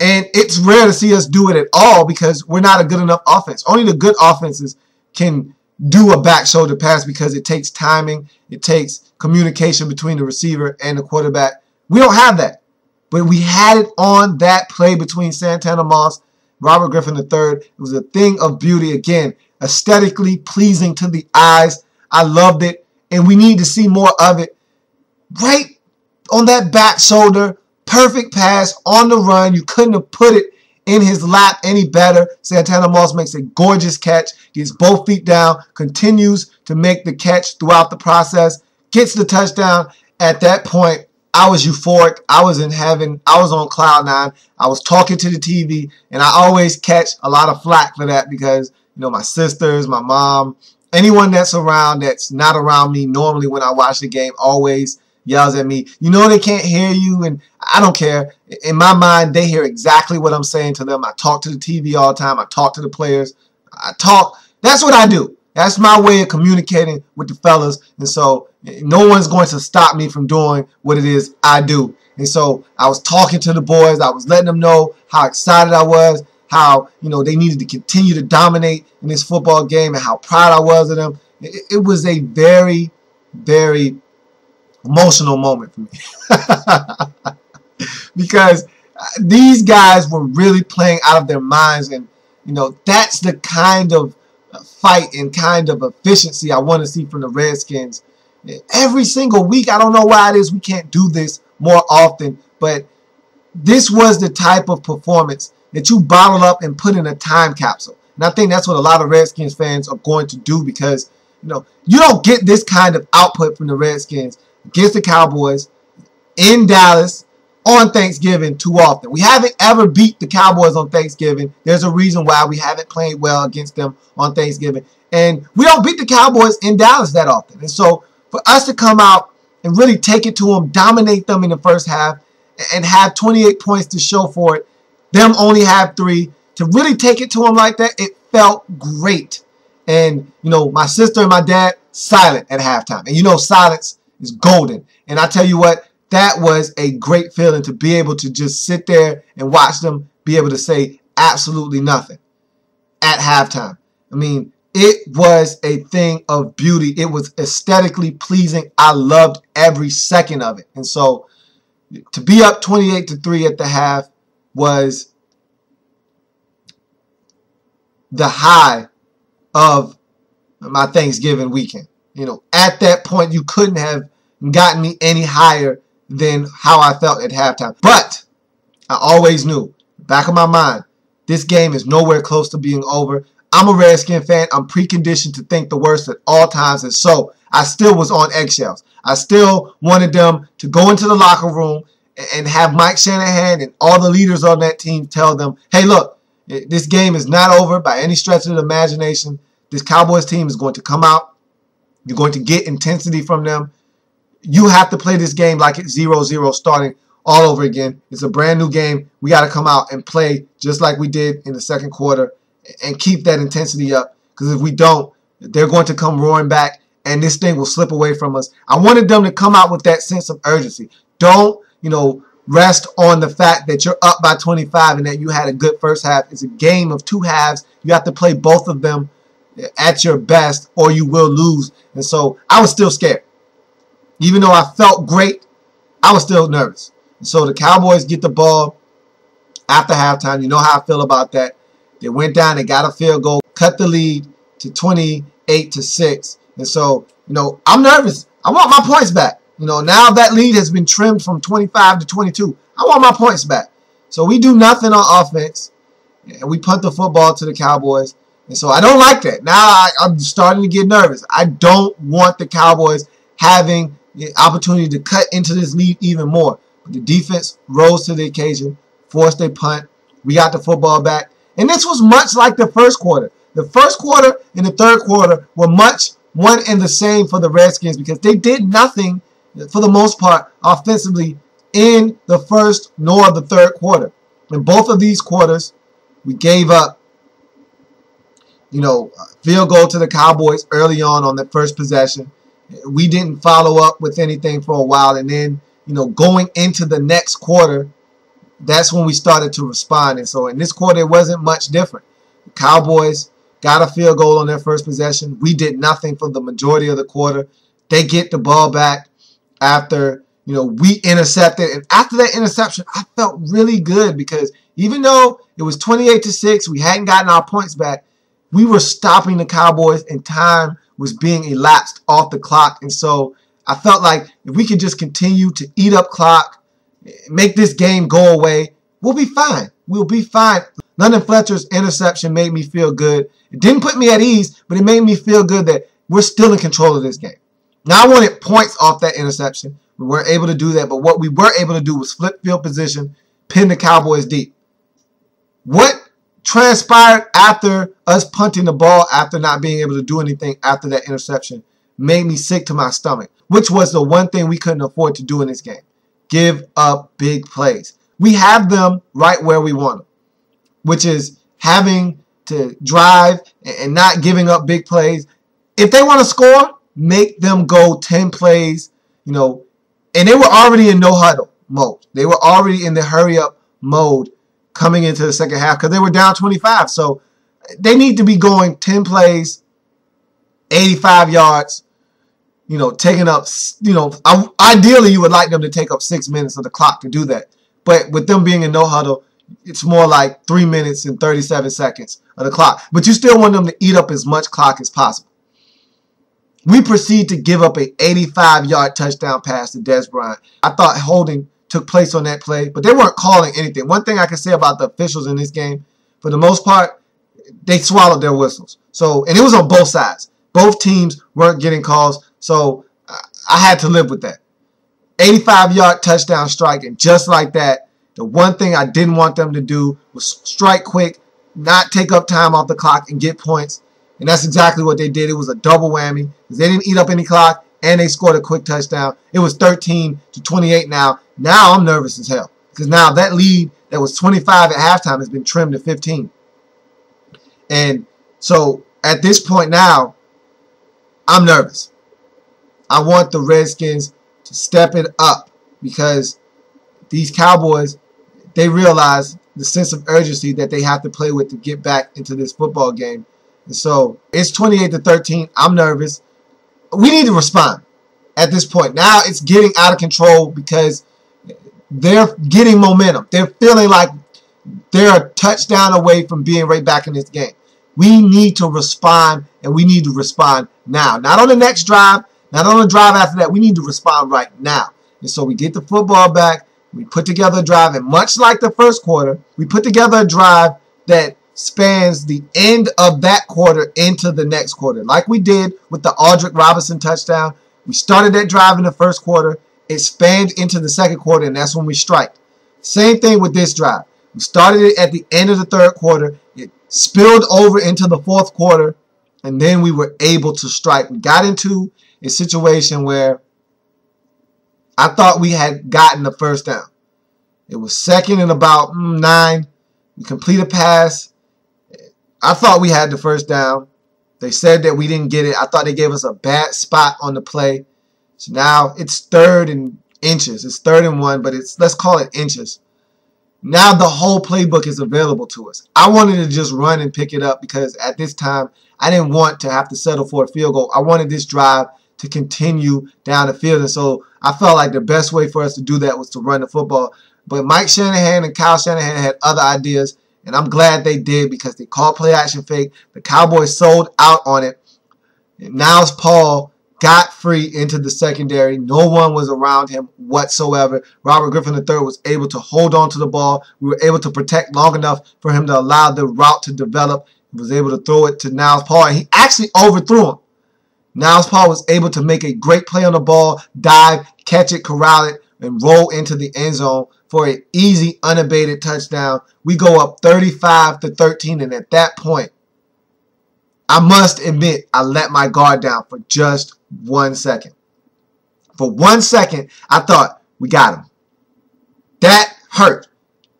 And it's rare to see us do it at all because we're not a good enough offense. Only the good offenses can do a back shoulder pass because it takes timing. It takes communication between the receiver and the quarterback. We don't have that. But we had it on that play between Santana Moss, Robert Griffin III. It was a thing of beauty. Again, aesthetically pleasing to the eyes. I loved it. And we need to see more of it. Right on that back shoulder. Perfect pass on the run. You couldn't have put it in his lap any better. Santana Moss makes a gorgeous catch. Gets both feet down. Continues to make the catch throughout the process. Gets the touchdown. At that point, I was euphoric. I was in heaven. I was on cloud 9. I was talking to the TV. And I always catch a lot of flack for that because, my sisters, my mom, anyone that's around that's not around me normally when I watch the game always yells at me. They can't hear you, and I don't care. In my mind, they hear exactly what I'm saying to them. I talk to the TV all the time. I talk to the players. That's what I do. That's my way of communicating with the fellas. And so no one's going to stop me from doing what it is I do. And so I was talking to the boys. I was letting them know how excited I was, how, they needed to continue to dominate in this football game and how proud I was of them. It was a very, very emotional moment for me because these guys were really playing out of their minds, and that's the kind of fight and kind of efficiency I want to see from the Redskins every single week. I don't know why it is we can't do this more often, but this was the type of performance that you bottle up and put in a time capsule. And I think that's what a lot of Redskins fans are going to do because you don't get this kind of output from the Redskins against the Cowboys in Dallas on Thanksgiving too often. We haven't ever beat the Cowboys on Thanksgiving. There's a reason why we haven't played well against them on Thanksgiving. And we don't beat the Cowboys in Dallas that often. And so for us to come out and really take it to them, dominate them in the first half, and have 28 points to show for it, them only have 3, to really take it to them like that, it felt great. And, my sister and my dad, silent at halftime. And silence is golden. And I tell you what, that was a great feeling to be able to just sit there and watch them be able to say absolutely nothing at halftime. I mean, it was a thing of beauty. It was aesthetically pleasing. I loved every second of it. And so to be up 28-3 at the half was the high of my Thanksgiving weekend. You know, at that point, you couldn't have gotten me any higher than how I felt at halftime. But I always knew, back of my mind, this game is nowhere close to being over. I'm a Redskins fan. I'm preconditioned to think the worst at all times, and so I still was on eggshells. I still wanted them to go into the locker room and have Mike Shanahan and all the leaders on that team tell them, hey, look, this game is not over by any stretch of the imagination. This Cowboys team is going to come out. You're going to get intensity from them. You have to play this game like it's 0-0 starting all over again. It's a brand new game. We got to come out and play just like we did in the second quarter and keep that intensity up, because if we don't, they're going to come roaring back and this thing will slip away from us. I wanted them to come out with that sense of urgency. Don't, rest on the fact that you're up by 25 and that you had a good first half. It's a game of two halves. You have to play both of them at your best or you will lose. And so I was still scared. Even though I felt great, I was still nervous. And so the Cowboys get the ball after halftime. You know how I feel about that. They went down, they got a field goal, cut the lead to 28-6. And so, I'm nervous. I want my points back. Now that lead has been trimmed from 25 to 22. I want my points back. So we do nothing on offense, and we punt the football to the Cowboys. And so I don't like that. Now I'm starting to get nervous. I don't want the Cowboys having the opportunity to cut into this lead even more. But the defense rose to the occasion, forced a punt. We got the football back. And this was much like the first quarter. The first quarter and the third quarter were much one and the same for the Redskins because they did nothing for the most part offensively in the first nor the third quarter. In both of these quarters, we gave up, a field goal to the Cowboys early on the first possession. We didn't follow up with anything for a while. And then, going into the next quarter, that's when we started to respond. And so in this quarter, it wasn't much different. The Cowboys got a field goal on their first possession. We did nothing for the majority of the quarter. They get the ball back after, we intercepted. And after that interception, I felt really good because even though it was 28-6, we hadn't gotten our points back, we were stopping the Cowboys and time was being elapsed off the clock. And so I felt like if we could just continue to eat up clock, make this game go away, we'll be fine. We'll be fine. London Fletcher's interception made me feel good. It didn't put me at ease, but it made me feel good that we're still in control of this game. Now, I wanted points off that interception. We weren't able to do that, but what we were able to do was flip field position, pin the Cowboys deep. What transpired after us punting the ball, after not being able to do anything after that interception, made me sick to my stomach, which was the one thing we couldn't afford to do in this game. Give up big plays. We have them right where we want them, which is having to drive and not giving up big plays. If they want to score, make them go 10 plays, and they were already in no huddle mode. They were already in the hurry up mode coming into the second half because they were down 25. So they need to be going 10 plays, 85 yards, taking up, ideally you would like them to take up 6 minutes of the clock to do that. But with them being in no huddle, it's more like 3 minutes and 37 seconds of the clock. But you still want them to eat up as much clock as possible. We proceed to give up an 85-yard touchdown pass to Des Bryant. I thought holding took place on that play, but they weren't calling anything. One thing I can say about the officials in this game, for the most part, they swallowed their whistles. And it was on both sides. Both teams weren't getting calls, so I had to live with that. 85-yard touchdown strike, and just like that, the one thing I didn't want them to do was strike quick, not take up time off the clock, and get points. And that's exactly what they did. It was a double whammy because they didn't eat up any clock and they scored a quick touchdown. It was 13-28 now. Now I'm nervous as hell because now that lead that was 25 at halftime has been trimmed to 15. And so at this point now, I'm nervous. I want the Redskins to step it up because these Cowboys, they realize the sense of urgency that they have to play with to get back into this football game. And so it's 28-13. I'm nervous. We need to respond at this point. Now it's getting out of control because they're getting momentum. They're feeling like they're a touchdown away from being right back in this game. We need to respond, and we need to respond now. Not on the next drive, not on the drive after that. We need to respond right now. And so we get the football back. We put together a drive, and much like the first quarter, we put together a drive that spans the end of that quarter into the next quarter. Like we did with the Aldrick Robinson touchdown. We started that drive in the first quarter. It spanned into the second quarter, and that's when we strike. Same thing with this drive. We started it at the end of the third quarter. It spilled over into the fourth quarter, and then we were able to strike. We got into a situation where I thought we had gotten the first down. It was second and about 9. We complete a pass. I thought we had the first down. They said that we didn't get it. I thought they gave us a bad spot on the play. So now it's 3rd and inches. It's 3rd and 1, but let's call it inches. Now the whole playbook is available to us. I wanted to just run and pick it up because at this time I didn't want to have to settle for a field goal. I wanted this drive to continue down the field, and so I felt like the best way for us to do that was to run the football. But Mike Shanahan and Kyle Shanahan had other ideas, and I'm glad they did because they called play action fake. The Cowboys sold out on it. And Niles Paul got free into the secondary. No one was around him whatsoever. Robert Griffin III was able to hold on to the ball. We were able to protect long enough for him to allow the route to develop. He was able to throw it to Niles Paul, and he actually overthrew him. Niles Paul was able to make a great play on the ball, dive, catch it, corral it, and roll into the end zone for an easy, unabated touchdown. We go up 35-13, and at that point, I must admit, I let my guard down for just 1 second. For 1 second, I thought, we got him. That hurt.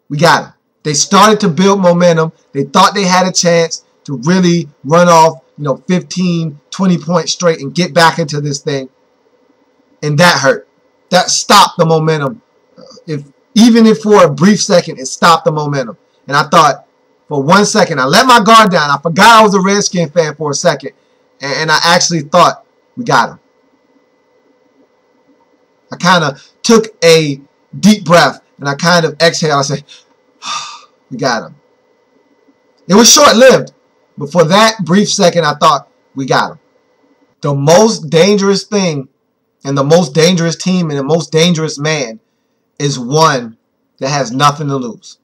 We got him. They started to build momentum. They thought they had a chance to really run off, 15, 20 points straight and get back into this thing. And that hurt. That stopped the momentum. Even if for a brief second, it stopped the momentum. And I thought, for 1 second, I let my guard down. I forgot I was a Redskins fan for a second. And I actually thought, we got him. I kind of took a deep breath and I kind of exhaled. I said, we got him. It was short-lived. But for that brief second, I thought, we got him. The most dangerous thing and the most dangerous team and the most dangerous man is one that has nothing to lose.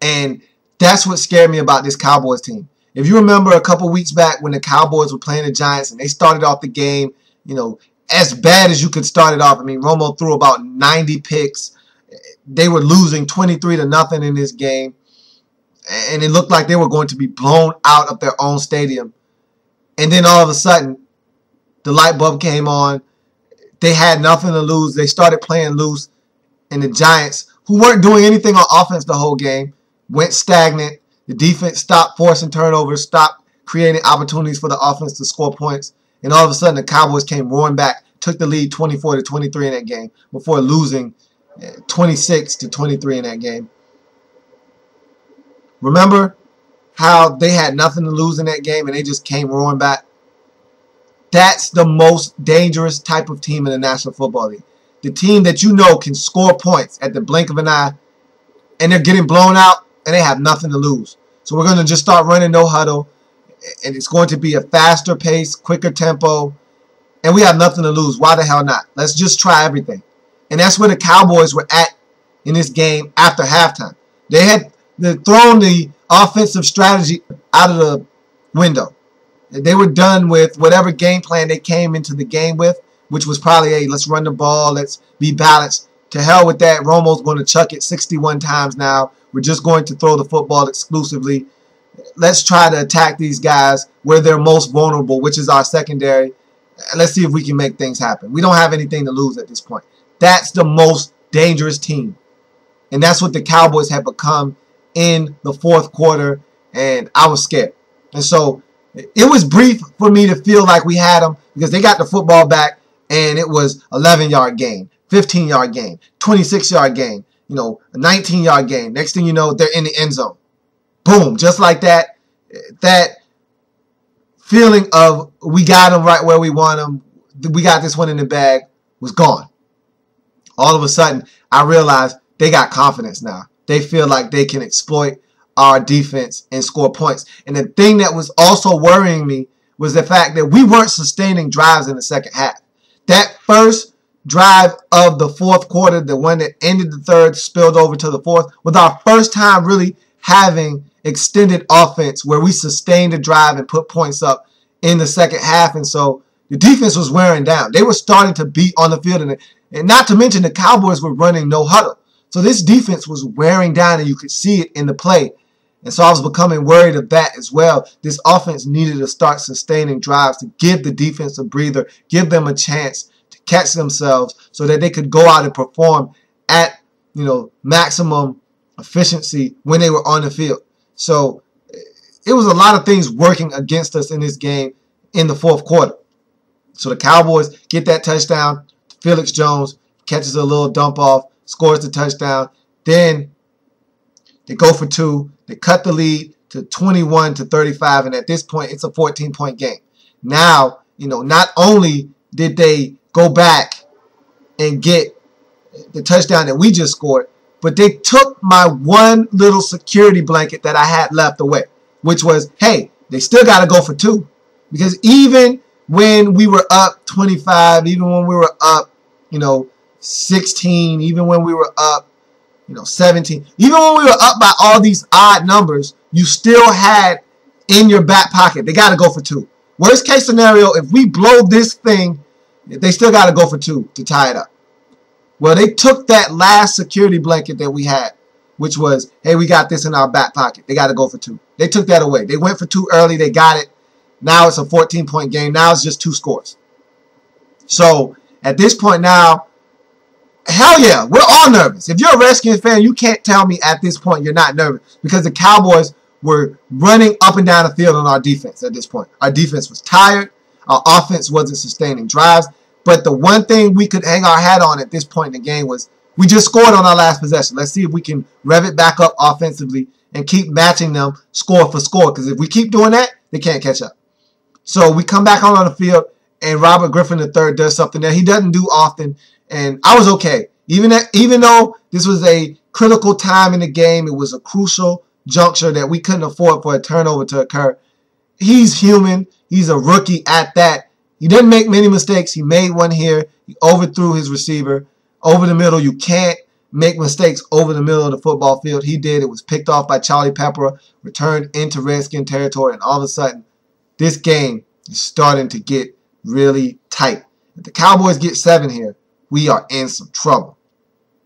And that's what scared me about this Cowboys team. If you remember a couple weeks back when the Cowboys were playing the Giants and they started off the game, as bad as you could start it off. I mean, Romo threw about 90 picks. They were losing 23-0 in this game. And it looked like they were going to be blown out of their own stadium. And then all of a sudden, the light bulb came on. They had nothing to lose. They started playing loose. And the Giants, who weren't doing anything on offense the whole game, went stagnant. The defense stopped forcing turnovers, stopped creating opportunities for the offense to score points. And all of a sudden, the Cowboys came roaring back, took the lead 24-23 in that game before losing 26-23 in that game. Remember how they had nothing to lose in that game and they just came roaring back? That's the most dangerous type of team in the National Football League. The team that can score points at the blink of an eye, and they're getting blown out and they have nothing to lose. So we're going to just start running no huddle, and it's going to be a faster pace, quicker tempo, and we have nothing to lose. Why the hell not? Let's just try everything. And that's where the Cowboys were at in this game after halftime. They had thrown the offensive strategy out of the window. They were done with whatever game plan they came into the game with, which was probably, hey, let's run the ball, let's be balanced. To hell with that. Romo's going to chuck it 61 times now. We're just going to throw the football exclusively. Let's try to attack these guys where they're most vulnerable, which is our secondary. Let's see if we can make things happen. We don't have anything to lose at this point. That's the most dangerous team. And that's what the Cowboys have become in the fourth quarter, and I was scared. And so it was brief for me to feel like we had them because they got the football back, and it was 11-yard gain, 15-yard gain, 26-yard gain, a 19-yard gain. Next thing you know, they're in the end zone. Boom, just like that. That feeling of we got them right where we want them, we got this one in the bag, was gone. All of a sudden, I realized they got confidence now. They feel like they can exploit our defense and score points. And the thing that was also worrying me was the fact that we weren't sustaining drives in the second half. That first drive of the fourth quarter, the one that ended the third, spilled over to the fourth, was our first time really having extended offense where we sustained a drive and put points up in the second half. And so the defense was wearing down. They were starting to beat on the field. And not to mention the Cowboys were running no huddle. So this defense was wearing down, and you could see it in the play. And so I was becoming worried of that as well. This offense needed to start sustaining drives to give the defense a breather, give them a chance to catch themselves so that they could go out and perform at, maximum efficiency when they were on the field. So it was a lot of things working against us in this game in the fourth quarter. So the Cowboys get that touchdown. Felix Jones catches a little dump off, scores the touchdown. Then they go for two. They cut the lead to 21-35, and at this point, it's a 14-point game. Now, not only did they go back and get the touchdown that we just scored, but they took my one little security blanket that I had left away, which was, hey, they still got to go for two. Because even when we were up 25, even when we were up, 16, even when we were up, 17, even when we were up by all these odd numbers, you still had in your back pocket, they got to go for two. Worst case scenario, if we blow this thing, they still got to go for two to tie it up. Well, they took that last security blanket that we had, which was, hey, we got this in our back pocket. They got to go for two. They took that away. They went for two early. They got it. Now it's a 14-point game. Now it's just two scores. So at this point now, hell yeah, we're all nervous. If you're a Redskins fan, you can't tell me at this point you're not nervous because the Cowboys were running up and down the field on our defense at this point. Our defense was tired. Our offense wasn't sustaining drives. But the one thing we could hang our hat on at this point in the game was we just scored on our last possession. Let's see if we can rev it back up offensively and keep matching them score for score. Because if we keep doing that, they can't catch up. So we come back on the field, and Robert Griffin III does something that he doesn't do often. And I was okay. Even though this was a critical time in the game, it was a crucial juncture that we couldn't afford for a turnover to occur. He's human. He's a rookie at that. He didn't make many mistakes. He made one here. He overthrew his receiver. Over the middle, you can't make mistakes over the middle of the football field. He did. It was picked off by Charlie Pepper, returned into Redskin territory, and all of a sudden, this game is starting to get really tight. If the Cowboys get 7 here, we are in some trouble.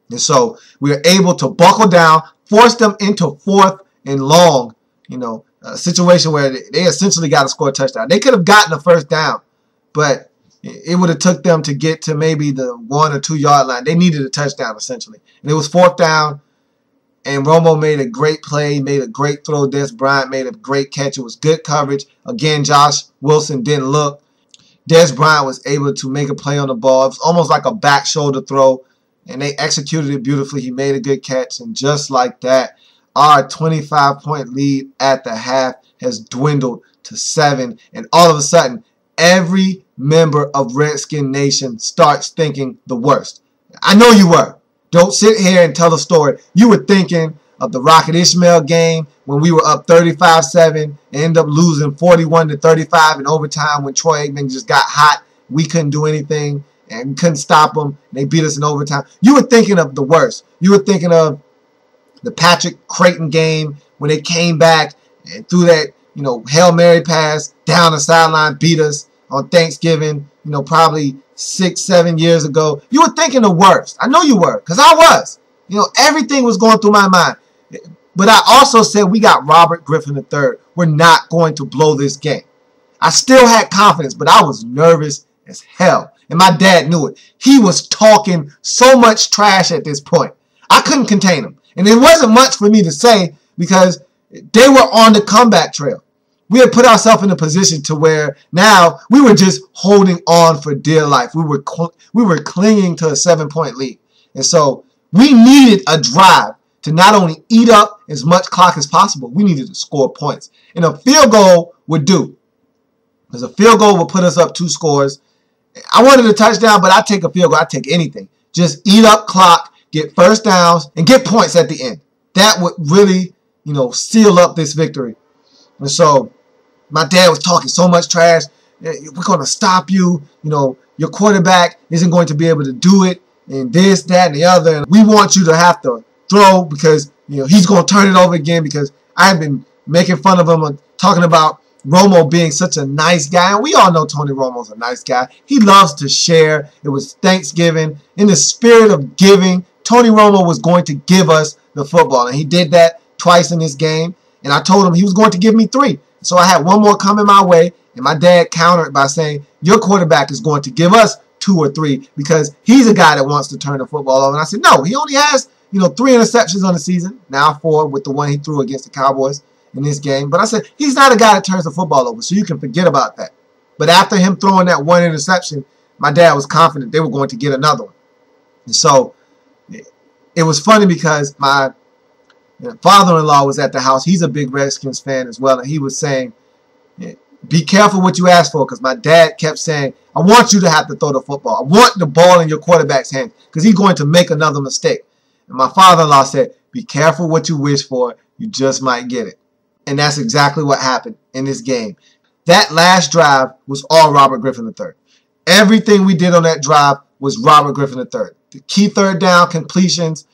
And so we are able to buckle down, force them into 4th and long, a situation where they essentially got to score a touchdown. They could have gotten a first down, but it would have took them to get to maybe the 1 or 2 yard line. They needed a touchdown, essentially. And it was 4th down, and Romo made a great play, made a great throw. Des Bryant made a great catch. It was good coverage. Again, Josh Wilson didn't look. Des Bryant was able to make a play on the ball. It was almost like a back shoulder throw, and they executed it beautifully. He made a good catch, and just like that, our 25-point lead at the half has dwindled to 7, and all of a sudden, every member of Redskin Nation starts thinking the worst. I know you were. Don't sit here and tell the story. You were thinking of the Rocket Ishmael game when we were up 35-7 and ended up losing 41-35 in overtime when Troy Aikman just got hot. We couldn't do anything and couldn't stop them. They beat us in overtime. You were thinking of the worst. You were thinking of the Patrick Creighton game when they came back and threw that, Hail Mary pass down the sideline, beat us on Thanksgiving, probably 6-7 years ago. You were thinking the worst. I know you were, because I was. Everything was going through my mind. But I also said we got Robert Griffin III. We're not going to blow this game. I still had confidence, but I was nervous as hell. And my dad knew it. He was talking so much trash at this point. I couldn't contain him. And it wasn't much for me to say because they were on the comeback trail. We had put ourselves in a position to where now we were just holding on for dear life. We were clinging to a 7-point lead. And so we needed a drive to not only eat up as much clock as possible, we needed to score points. And a field goal would do. Because a field goal would put us up 2 scores. I wanted a touchdown, but I'd take a field goal. I'd take anything. Just eat up clock, get first downs, and get points at the end. That would really seal up this victory. And so my dad was talking so much trash. We're going to stop you. Your quarterback isn't going to be able to do it, and this, that, and the other. And we want you to have to throw because he's going to turn it over again, because I've been making fun of him, talking about Romo being such a nice guy. And we all know Tony Romo's a nice guy. He loves to share. It was Thanksgiving. In the spirit of giving, Tony Romo was going to give us the football, and he did that twice in this game. And I told him he was going to give me 3. So I had one more coming my way, and my dad countered by saying, your quarterback is going to give us 2 or 3 because he's a guy that wants to turn the football over. And I said, no, he only has 3 interceptions on the season, now 4 with the one he threw against the Cowboys in this game. But I said, he's not a guy that turns the football over, so you can forget about that. But after him throwing that 1 interception, my dad was confident they were going to get another one. And so it was funny because my father-in-law was at the house. He's a big Redskins fan as well, and he was saying, be careful what you ask for, because my dad kept saying, I want you to have to throw the football. I want the ball in your quarterback's hands because he's going to make another mistake. And my father-in-law said, be careful what you wish for. You just might get it. And that's exactly what happened in this game. That last drive was all Robert Griffin III. Everything we did on that drive was Robert Griffin III. The key third down completions,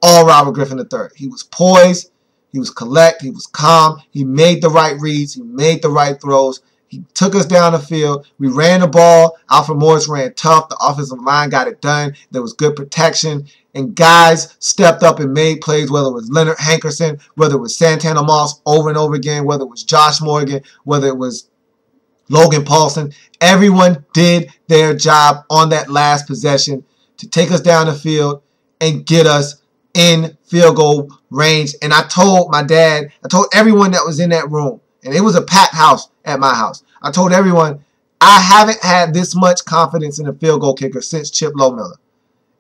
all Robert Griffin III. He was poised. He was collect. He was calm. He made the right reads. He made the right throws. He took us down the field. We ran the ball. Alfred Morris ran tough. The offensive line got it done. There was good protection. And guys stepped up and made plays, whether it was Leonard Hankerson, whether it was Santana Moss over and over again, whether it was Josh Morgan, whether it was Logan Paulson. Everyone did their job on that last possession to take us down the field and get us in field goal range. And I told my dad, I told everyone that was in that room, and it was a packed house at my house. I told everyone, I haven't had this much confidence in a field goal kicker since Chip Lohmiller.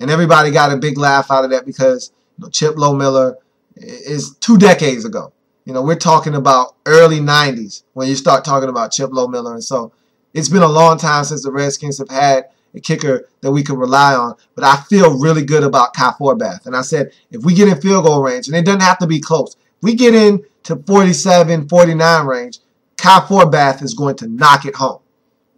And everybody got a big laugh out of that because Chip Lohmiller is 2 decades ago. We're talking about early 90s when you start talking about Chip Lohmiller. And so it's been a long time since the Redskins have had a kicker that we could rely on. But I feel really good about Kai Forbath. And I said, if we get in field goal range, and it doesn't have to be close, if we get into 47, 49 range, Kai Forbath is going to knock it home.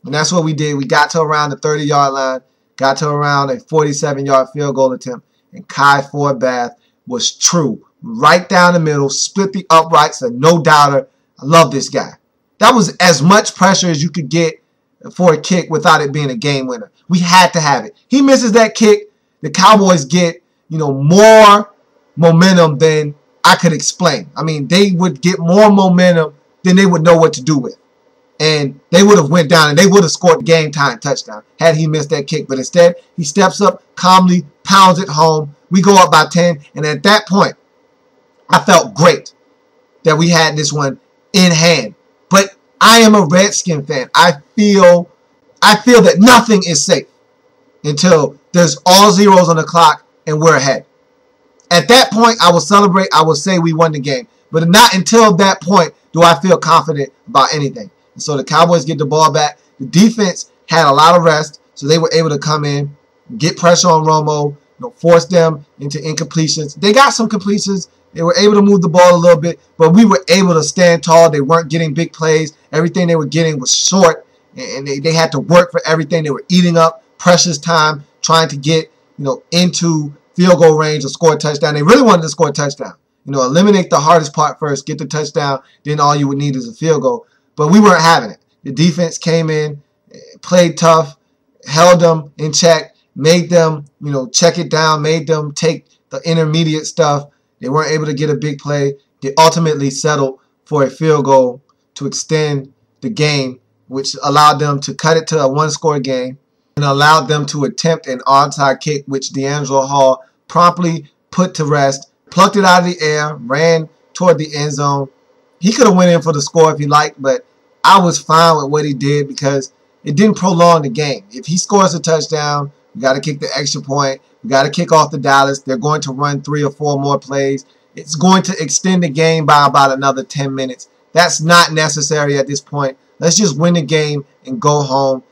And that's what we did. We got to around the 30-yard line, got to around a 47-yard field goal attempt, and Kai Forbath was true. Right down the middle, split the uprights, a no-doubter. I love this guy. That was as much pressure as you could get for a kick without it being a game winner. We had to have it. He misses that kick, the Cowboys get, more momentum than I could explain. I mean, they would get more momentum than they would know what to do with. And they would have went down and they would have scored the game-time touchdown had he missed that kick. But instead, he steps up, calmly pounds it home. We go up by 10. And at that point, I felt great that we had this one in hand. But I am a Redskin fan. I feel that nothing is safe until there's all zeros on the clock and we're ahead. At that point, I will celebrate. I will say we won the game. But not until that point do I feel confident about anything. And so the Cowboys get the ball back. The defense had a lot of rest, so they were able to come in, get pressure on Romo, force them into incompletions. They got some completions. They were able to move the ball a little bit, but we were able to stand tall. They weren't getting big plays. Everything they were getting was short, and they had to work for everything. They were eating up precious time trying to get into field goal range or score a touchdown. They really wanted to score a touchdown. Eliminate the hardest part first, get the touchdown, then all you would need is a field goal. But we weren't having it. The defense came in, played tough, held them in check, made them, check it down, made them take the intermediate stuff. They weren't able to get a big play. They ultimately settled for a field goal to extend the game, which allowed them to cut it to a one-score game and allowed them to attempt an onside kick, which D'Angelo Hall promptly put to rest, plucked it out of the air, ran toward the end zone. He could have went in for the score if he liked, but I was fine with what he did because it didn't prolong the game. If he scores a touchdown, we got to kick the extra point. We got to kick off the Dallas. They're going to run 3 or 4 more plays. It's going to extend the game by about another 10 minutes. That's not necessary at this point. Let's just win the game and go home.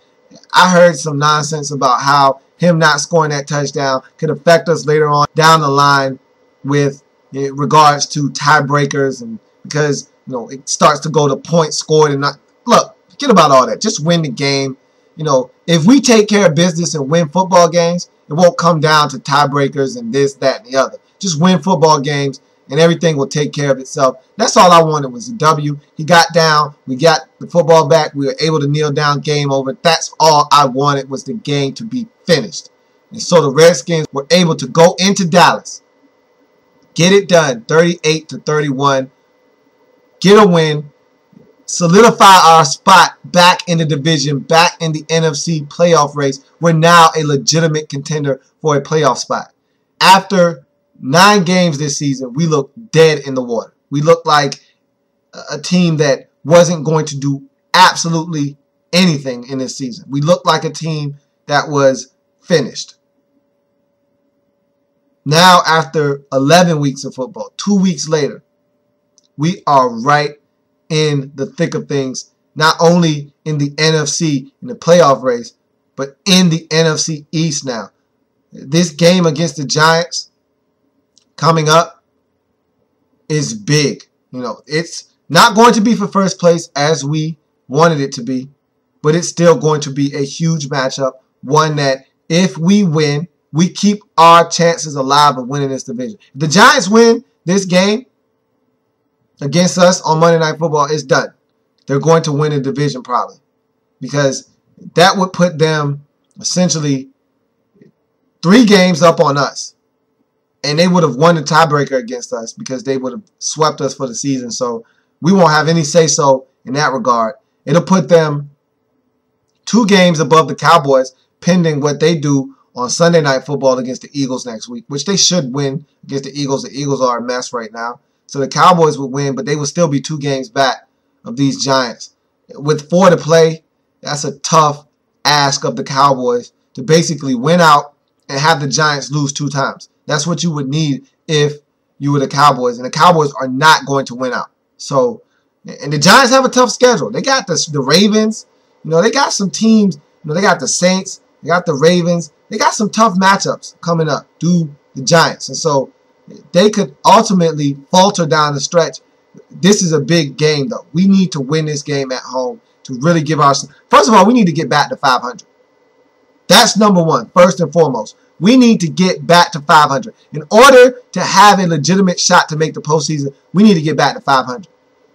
I heard some nonsense about how him not scoring that touchdown could affect us later on down the line with, in regards to tiebreakers, and because it starts to go to points scored and not. Look, forget about all that. Just win the game. If we take care of business and win football games, it won't come down to tiebreakers and this, that, and the other. Just win football games and everything will take care of itself. That's all I wanted was a W. He got down. We got the football back. We were able to kneel down. Game over. That's all I wanted was the game to be finished. And so the Redskins were able to go into Dallas, get it done, 38-31, get a win, solidify our spot back in the division, back in the NFC playoff race. We're now a legitimate contender for a playoff spot. After 9 games this season, we look dead in the water. We look like a team that wasn't going to do absolutely anything in this season. We look like a team that was finished. Now, after 11 weeks of football, 2 weeks later, we are right in the thick of things, not only in the NFC, in the playoff race, but in the NFC East now. This game against the Giants coming up is big. It's not going to be for first place as we wanted it to be, but it's still going to be a huge matchup, one that if we win, we keep our chances alive of winning this division. If the Giants win this game against us on Monday Night Football, it's done. They're going to win the division probably, because that would put them essentially 3 games up on us. And they would have won the tiebreaker against us because they would have swept us for the season. So we won't have any say-so in that regard. It'll put them 2 games above the Cowboys, pending what they do on Sunday Night Football against the Eagles next week, which they should win against the Eagles. The Eagles are a mess right now. So the Cowboys would win, but they would still be 2 games back of these Giants. With 4 to play, that's a tough ask of the Cowboys to basically win out and have the Giants lose 2 times. That's what you would need if you were the Cowboys. And the Cowboys are not going to win out. So, and the Giants have a tough schedule. They got the Ravens. They got some teams. They got the Saints. They got the Ravens. They got some tough matchups coming up due the Giants. And so they could ultimately falter down the stretch. This is a big game, though. We need to win this game at home to really give us. First of all, we need to get back to 500. That's number one, first and foremost. We need to get back to 500. In order to have a legitimate shot to make the postseason, we need to get back to 500.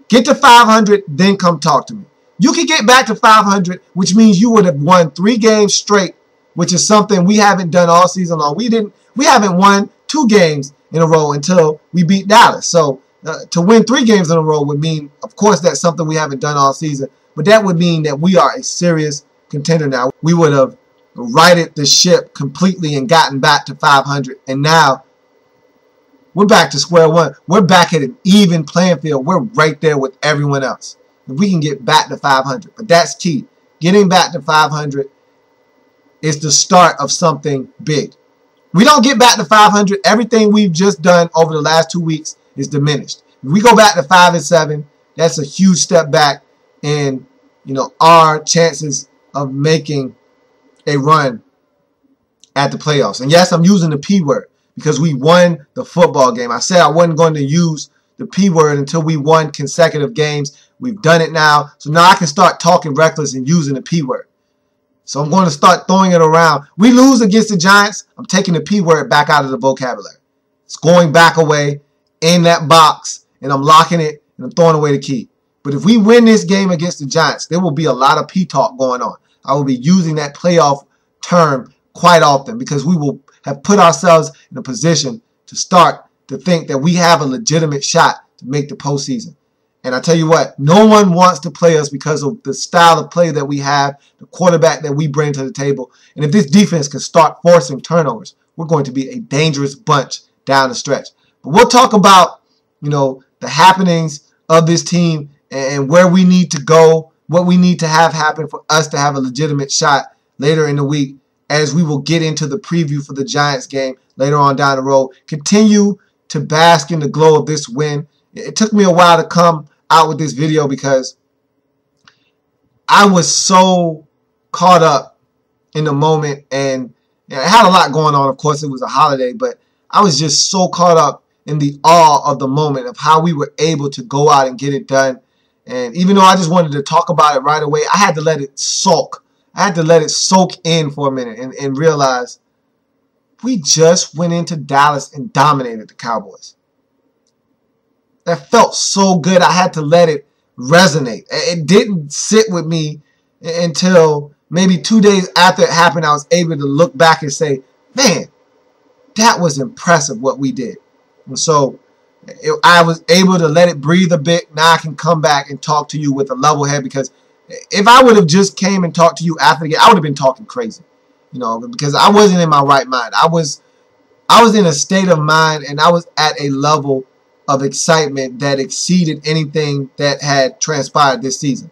Get to 500, then come talk to me. You can get back to 500, which means you would have won 3 games straight, which is something we haven't done all season long. We haven't won 2 games in a row until we beat Dallas. So to win 3 games in a row would mean, of course, that's something we haven't done all season. But that would mean that we are a serious contender now. We would have righted the ship completely and gotten back to 500. And now we're back to square one. We're back at an even playing field. We're right there with everyone else. If we can get back to 500. But that's key. Getting back to 500 is the start of something big. We don't get back to 500. Everything we've just done over the last 2 weeks is diminished. If we go back to 5-7, that's a huge step back in our chances of making a run at the playoffs. And yes, I'm using the P word because we won the football game. I said I wasn't going to use the P word until we won consecutive games. We've done it now. So now I can start talking reckless and using the P word. So I'm going to start throwing it around. We lose against the Giants, I'm taking the P word back out of the vocabulary. It's going back away in that box, and I'm locking it, and I'm throwing away the key. But if we win this game against the Giants, there will be a lot of P talk going on. I will be using that playoff term quite often because we will have put ourselves in a position to start to think that we have a legitimate shot to make the postseason. And I tell you what, no one wants to play us because of the style of play that we have, the quarterback that we bring to the table. And if this defense can start forcing turnovers, we're going to be a dangerous bunch down the stretch. But we'll talk about, the happenings of this team and where we need to go, what we need to have happen for us to have a legitimate shot later in the week as we will get into the preview for the Giants game later on down the road. Continue to bask in the glow of this win. It took me a while to come out with this video because I was so caught up in the moment, and I had a lot going on. Of course, it was a holiday, but I was just so caught up in the awe of the moment of how we were able to go out and get it done. And even though I just wanted to talk about it right away, I had to let it soak. I had to let it soak in for a minute and realize we just went into Dallas and dominated the Cowboys. That felt so good. I had to let it resonate. It didn't sit with me until maybe 2 days after it happened. I was able to look back and say, man, that was impressive what we did. And so I was able to let it breathe a bit. Now I can come back and talk to you with a level head, because if I would have just came and talked to you after the game, I would have been talking crazy, because I wasn't in my right mind. I was in a state of mind, and I was at a level of excitement that exceeded anything that had transpired this season.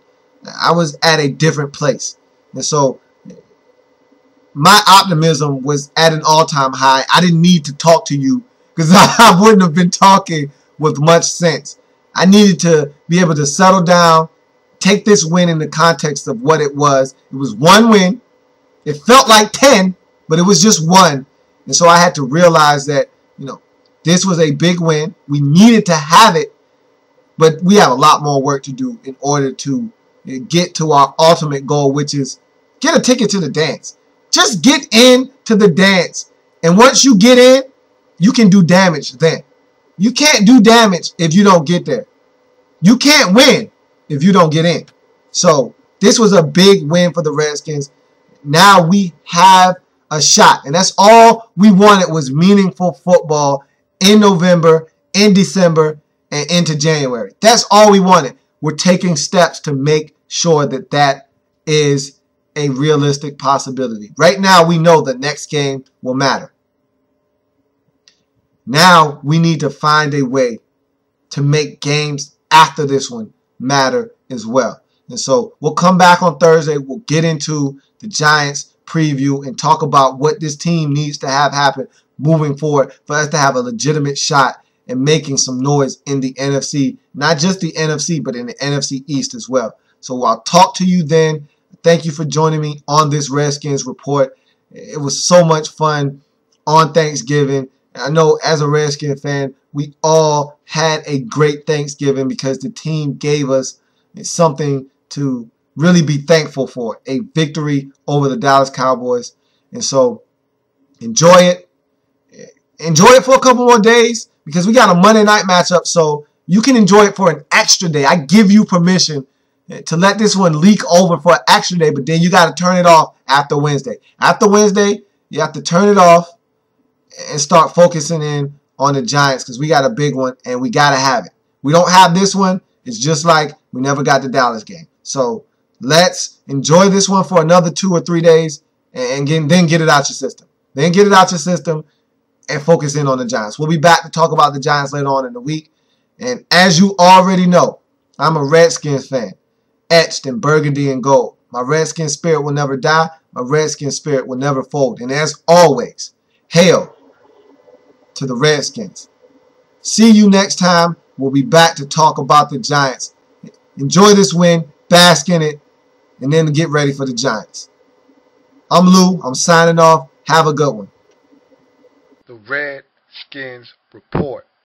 I was at a different place. And so my optimism was at an all-time high. I didn't need to talk to you because I wouldn't have been talking with much sense. I needed to be able to settle down, take this win in the context of what it was. It was one win. It felt like 10, but it was just one. And so I had to realize that, this was a big win. We needed to have it, but we have a lot more work to do in order to get to our ultimate goal, which is get a ticket to the dance. Just get into the dance. And once you get in, you can do damage then. You can't do damage if you don't get there. You can't win if you don't get in. So this was a big win for the Redskins. Now we have a shot. And that's all we wanted, was meaningful football in November, in December, and into January. That's all we wanted. We're taking steps to make sure that that is a realistic possibility. Right now, we know the next game will matter. Now, we need to find a way to make games after this one matter as well. And so we'll come back on Thursday. We'll get into the Giants preview and talk about what this team needs to have happen moving forward for us to have a legitimate shot and making some noise in the NFC. Not just the NFC, but in the NFC East as well. So I'll talk to you then. Thank you for joining me on this Redskins Report. It was so much fun on Thanksgiving. I know as a Redskins fan, we all had a great Thanksgiving because the team gave us something to really be thankful for, a victory over the Dallas Cowboys. And so enjoy it. Enjoy it for a couple more days because we got a Monday night matchup, so you can enjoy it for an extra day. I give you permission to let this one leak over for an extra day, but then you got to turn it off after Wednesday. After Wednesday, you have to turn it off and start focusing in on the Giants because we got a big one and we got to have it. We don't have this one. It's just like we never got the Dallas game. So let's enjoy this one for another 2 or 3 days and then get it out your system. Then get it out your system and focus in on the Giants. We'll be back to talk about the Giants later on in the week. And as you already know, I'm a Redskins fan, etched in burgundy and gold. My Redskins spirit will never die. My Redskins spirit will never fold. And as always, hail to the Redskins. See you next time. We'll be back to talk about the Giants. Enjoy this win, bask in it, and then get ready for the Giants. I'm Lou. I'm signing off. Have a good one. The Redskins Report.